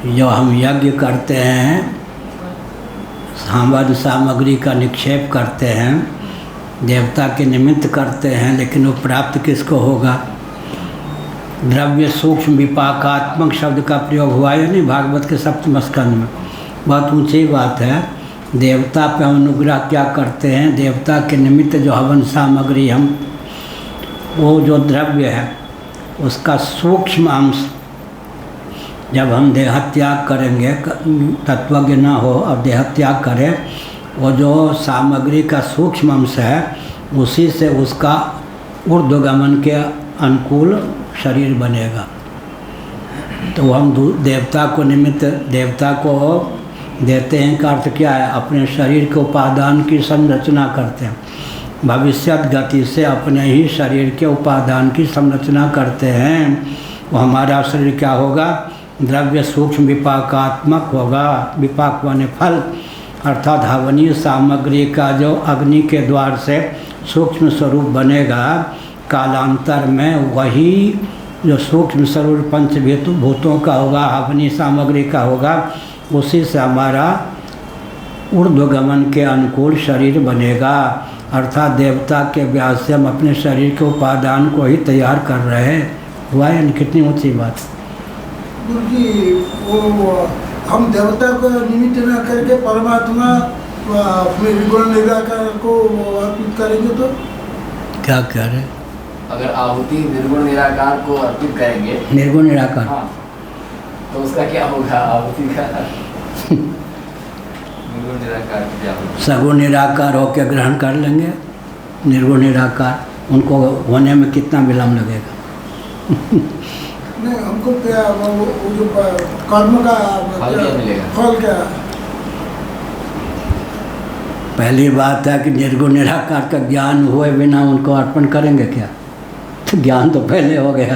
जो हम यज्ञ करते हैं, सामान सामग्री का निक्षेप करते हैं, देवता के निमित्त करते हैं, लेकिन वो प्राप्त किसको होगा? द्रव्य सूक्ष्म विपाकात्मक शब्द का प्रयोग हुआ है नहीं भागवत के सप्तम स्कंद में। बहुत ऊंची बात है। देवता पे हम अनुग्रह क्या करते हैं? देवता के निमित्त जो हवन सामग्री हम, वो जो द्रव्य है उसका सूक्ष्म अंश जब हम देहत्याग करेंगे, तत्वज्ञ न हो और देहत्याग करें, वो जो सामग्री का सूक्ष्म अंश है उसी से उसका ऊर्ध्वगमन के अनुकूल शरीर बनेगा। तो हम देवता को निमित्त देवता को देते हैं का अर्थ क्या है? अपने शरीर के उपादान की संरचना करते हैं, भविष्यत गति से अपने ही शरीर के उपादान की संरचना करते हैं। वो हमारा शरीर क्या होगा? द्रव्य सूक्ष्म विपाकात्मक होगा। विपाक माने फल, अर्थात हवनीय सामग्री का जो अग्नि के द्वार से सूक्ष्म स्वरूप बनेगा, कालांतर में वही जो सूक्ष्म स्वरूप पंचभूतों का होगा, हवनीय सामग्री का होगा, उसी से हमारा ऊर्ध्वगमन के अनुकूल शरीर बनेगा। अर्थात देवता के व्यास से हम अपने शरीर के उपादान को ही तैयार कर रहे हैं। हुआ है? कितनी ऊंची बात। गुरु जी, वो हम देवता को निमित्त न करके परमात्मा निर्गुण निराकार को अर्पित करेंगे तो क्या कह रहे? अगर आहुति निर्गुण निराकार को अर्पित करेंगे, निर्गुण निराकार, हाँ, तो उसका क्या होगा? आहुति का निर्गुण निराकार की क्या होगा? सगुण निराकार होकर ग्रहण कर लेंगे। निर्गुण निराकार उनको होने में कितना विलम्ब लगेगा? नहीं, हमको क्या वो जो कर्म का फल क्या मिलेगा? फल क्या? पहली बात है कि निर्गुण निराकार का ज्ञान हुए बिना उनको अर्पण करेंगे क्या? तो ज्ञान तो पहले हो गया।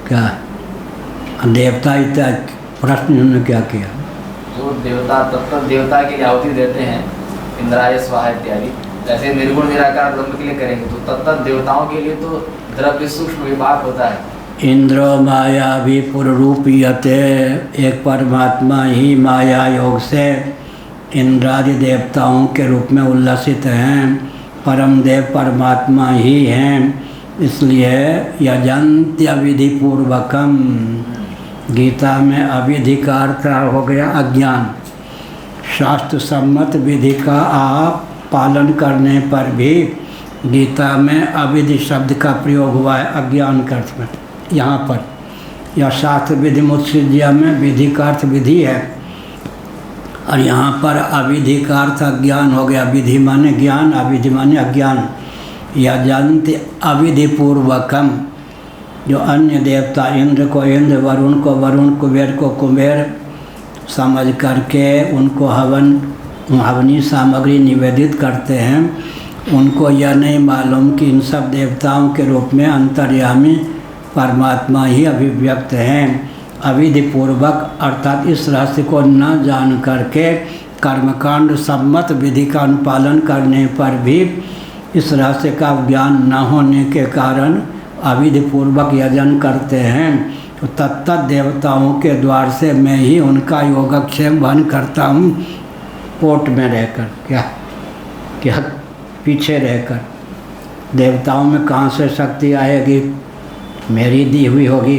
क्या देवता इतना प्रश्न उन्होंने क्या किया? जो देवता तत्त देवता के लिए आहुति देते हैं, इंद्राय स्वाहा इत्यादि, जैसे निर्गुण निराकार ब्रह्म के लिए करेंगे तो तत्त देवताओं के लिए तो द्रव्य सूक्ष्म विभाग होता है। इंद्र माया भी पुरूपीयते, एक परमात्मा ही माया योग से इंद्रादि देवताओं के रूप में उल्लसित हैं। परम देव परमात्मा ही हैं, इसलिए यजन्त्य विधि पूर्वकम। गीता में अविधि का अर्थ हो गया अज्ञान। शास्त्र सम्मत विधि का आप पालन करने पर भी गीता में अविधि शब्द का प्रयोग हुआ है अज्ञान के अर्थ में। यहाँ पर यह शास्त्र विधि मुत्सृज्य में विधि का अर्थ विधि है और यहाँ पर अविधि का अर्थ अज्ञान हो गया। विधि माने ज्ञान, अविधि माने अज्ञान। यजन्ति अविधि पूर्वकम, जो अन्य देवता इंद्र को इंद्र, वरुण को वरुण, कुबेर को कुबेर समझ करके उनको हवनी सामग्री निवेदित करते हैं, उनको यह नहीं मालूम कि इन सब देवताओं के रूप में अंतर्यामी परमात्मा ही अभिव्यक्त हैं। अविधि पूर्वक अर्थात इस रहस्य को न जान करके कर्मकांड सम्मत विधि का अनुपालन करने पर भी इस रहस्य का ज्ञान न होने के कारण अविधि पूर्वक यजन करते हैं। तो तत्त देवताओं के द्वार से मैं ही उनका योगक्षेम वहन करता हूँ, कोट में रहकर। क्या पीछे रहकर। देवताओं में कहाँ से शक्ति आएगी? मेरी दी हुई होगी।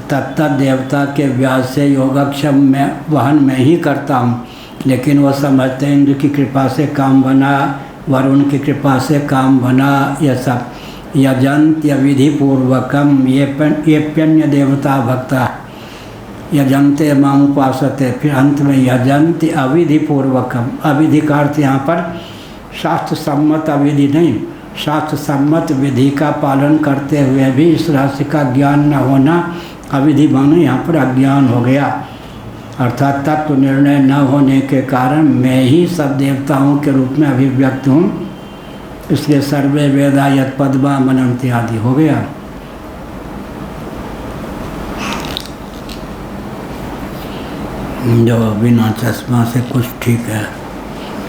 तत्त देवता के व्यास से योगक्षेम में वहन मैं ही करता हूँ, लेकिन वो समझते हैं इंद्र की कृपा से काम बना, वरुण की कृपा से काम बना। यह सब यजन्त्य विधि पूर्वकम, ये प्यन्य देवता भक्ता यजन्ते माम उपासते। फिर अंत में यजन्ति अविधि पूर्वकम। अविधि का अर्थ यहाँ पर शास्त्र सम्मत अविधि नहीं, शास्त्र सम्मत विधि का पालन करते हुए भी इस रहस्य का ज्ञान न होना अविधि माने यहाँ पर अज्ञान हो गया। अर्थात तत्व निर्णय न होने के कारण मैं ही सब देवताओं के रूप में अभिव्यक्त हूँ, इसलिए सर्वे वेदा यत् पद्मा मनन्ति आदि हो गया। जो बिना चश्मा से कुछ ठीक है।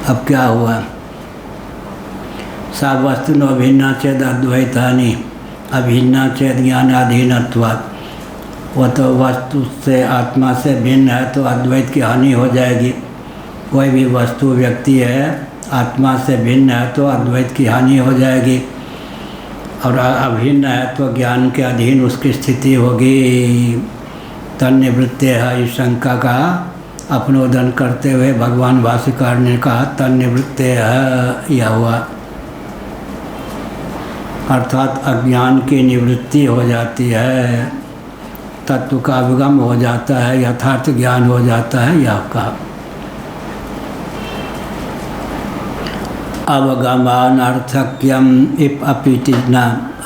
अब क्या हुआ? सा वस्तु नो भिन्ना चेद अद्वैतानि अभिन्ना चेद ज्ञानाधीनत्वात्। वह तो वस्तु से आत्मा से भिन्न है तो अद्वैत की हानि हो जाएगी। कोई भी वस्तु व्यक्ति है आत्मा से भिन्न है तो अद्वैत की हानि हो जाएगी, और अभिन्न है तो ज्ञान के अधीन उसकी स्थिति होगी। तन्निवृत्ते है, इस शंका का अपनोदन करते हुए भगवान भाष्यकार ने कहा तन्निवृत्ते है, यह हुआ। अर्थात अज्ञान की निवृत्ति हो जाती है, तत्व का अवगम हो जाता है, यथार्थ ज्ञान हो जाता है। यह कहा अवगमानर्थक्यम इप अपीति न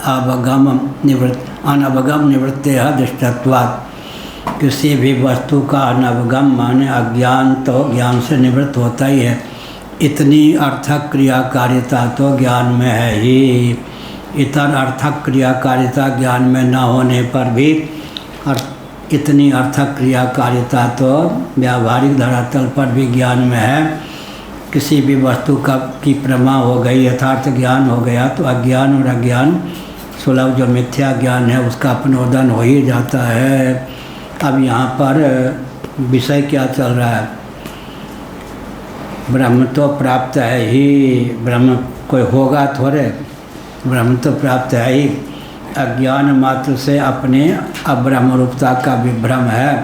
अवगम निवृत्त अनवगम निवृत्ते है दृष्टत्वात्। किसी भी वस्तु का अनवगम माने अज्ञान तो ज्ञान से निवृत्त होता ही है। इतनी अर्थक क्रियाकारिता तो ज्ञान में है ही। इतर अर्थक क्रियाकारिता ज्ञान में न होने पर भी इतनी अर्थक क्रियाकारिता तो व्यावहारिक धरातल पर भी ज्ञान में है। किसी भी वस्तु की प्रमा हो गई, यथार्थ ज्ञान हो गया तो अज्ञान और अज्ञान सुलभ जो मिथ्या ज्ञान है उसका अपनोदन हो ही जाता है। अब यहाँ पर विषय क्या चल रहा है? ब्रह्म तो प्राप्त है ही, ब्रह्म कोई होगा थोड़े, ब्रह्म तो प्राप्त है ही। अज्ञान मात्र से अपने अब्रह्म रूपता का विभ्रम है,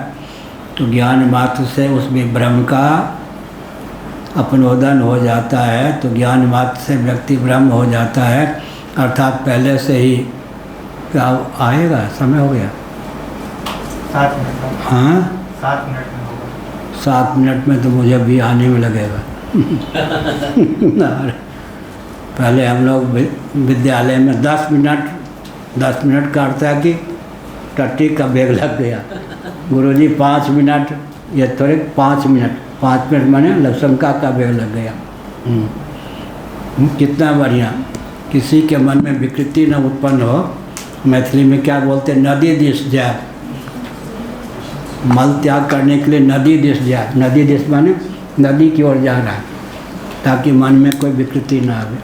तो ज्ञान मात्र से उस विभ्रम का अपनोदन हो जाता है, तो ज्ञान मात्र से व्यक्ति ब्रह्म हो जाता है। अर्थात पहले से ही क्या आएगा? समय हो गया 7 मिनट। हाँ 7 मिनट में होगा। 7 मिनट में तो मुझे भी आने में लगेगा। पहले हम लोग विद्यालय में 10 मिनट का अर्थ है कि टट्टी का बेग लग गया। गुरुजी 5 मिनट, ये थोड़े 5 मिनट माने लक्षणका का बेग लग गया। कितना बढ़िया। किसी के मन में विकृति न उत्पन्न हो, मैथिली में क्या बोलते हैं? नदी दिश जाए, मल त्याग करने के लिए नदी दिश जाए। नदी दिश माने नदी की ओर जा रहा है, ताकि मन में कोई विकृति ना आवे।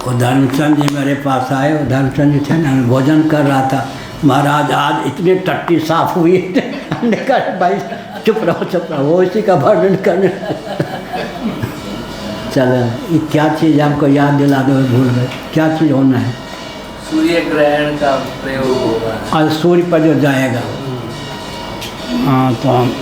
वो धर्मचंद जी मेरे पास आए, वो धर्मचंद जी थे ना, भोजन कर रहा था। महाराज आज इतनी टट्टी साफ हुई। हमने कहा भाई चुप रहो, वो इसी का वर्णन करने। चलो ये क्या चीज़ आपको याद दिला दो, भूल गए क्या चीज़ होना है? सूर्य ग्रहण का प्रयोग होगा। और सूर्य पर जो जाएगा, हाँ तो हम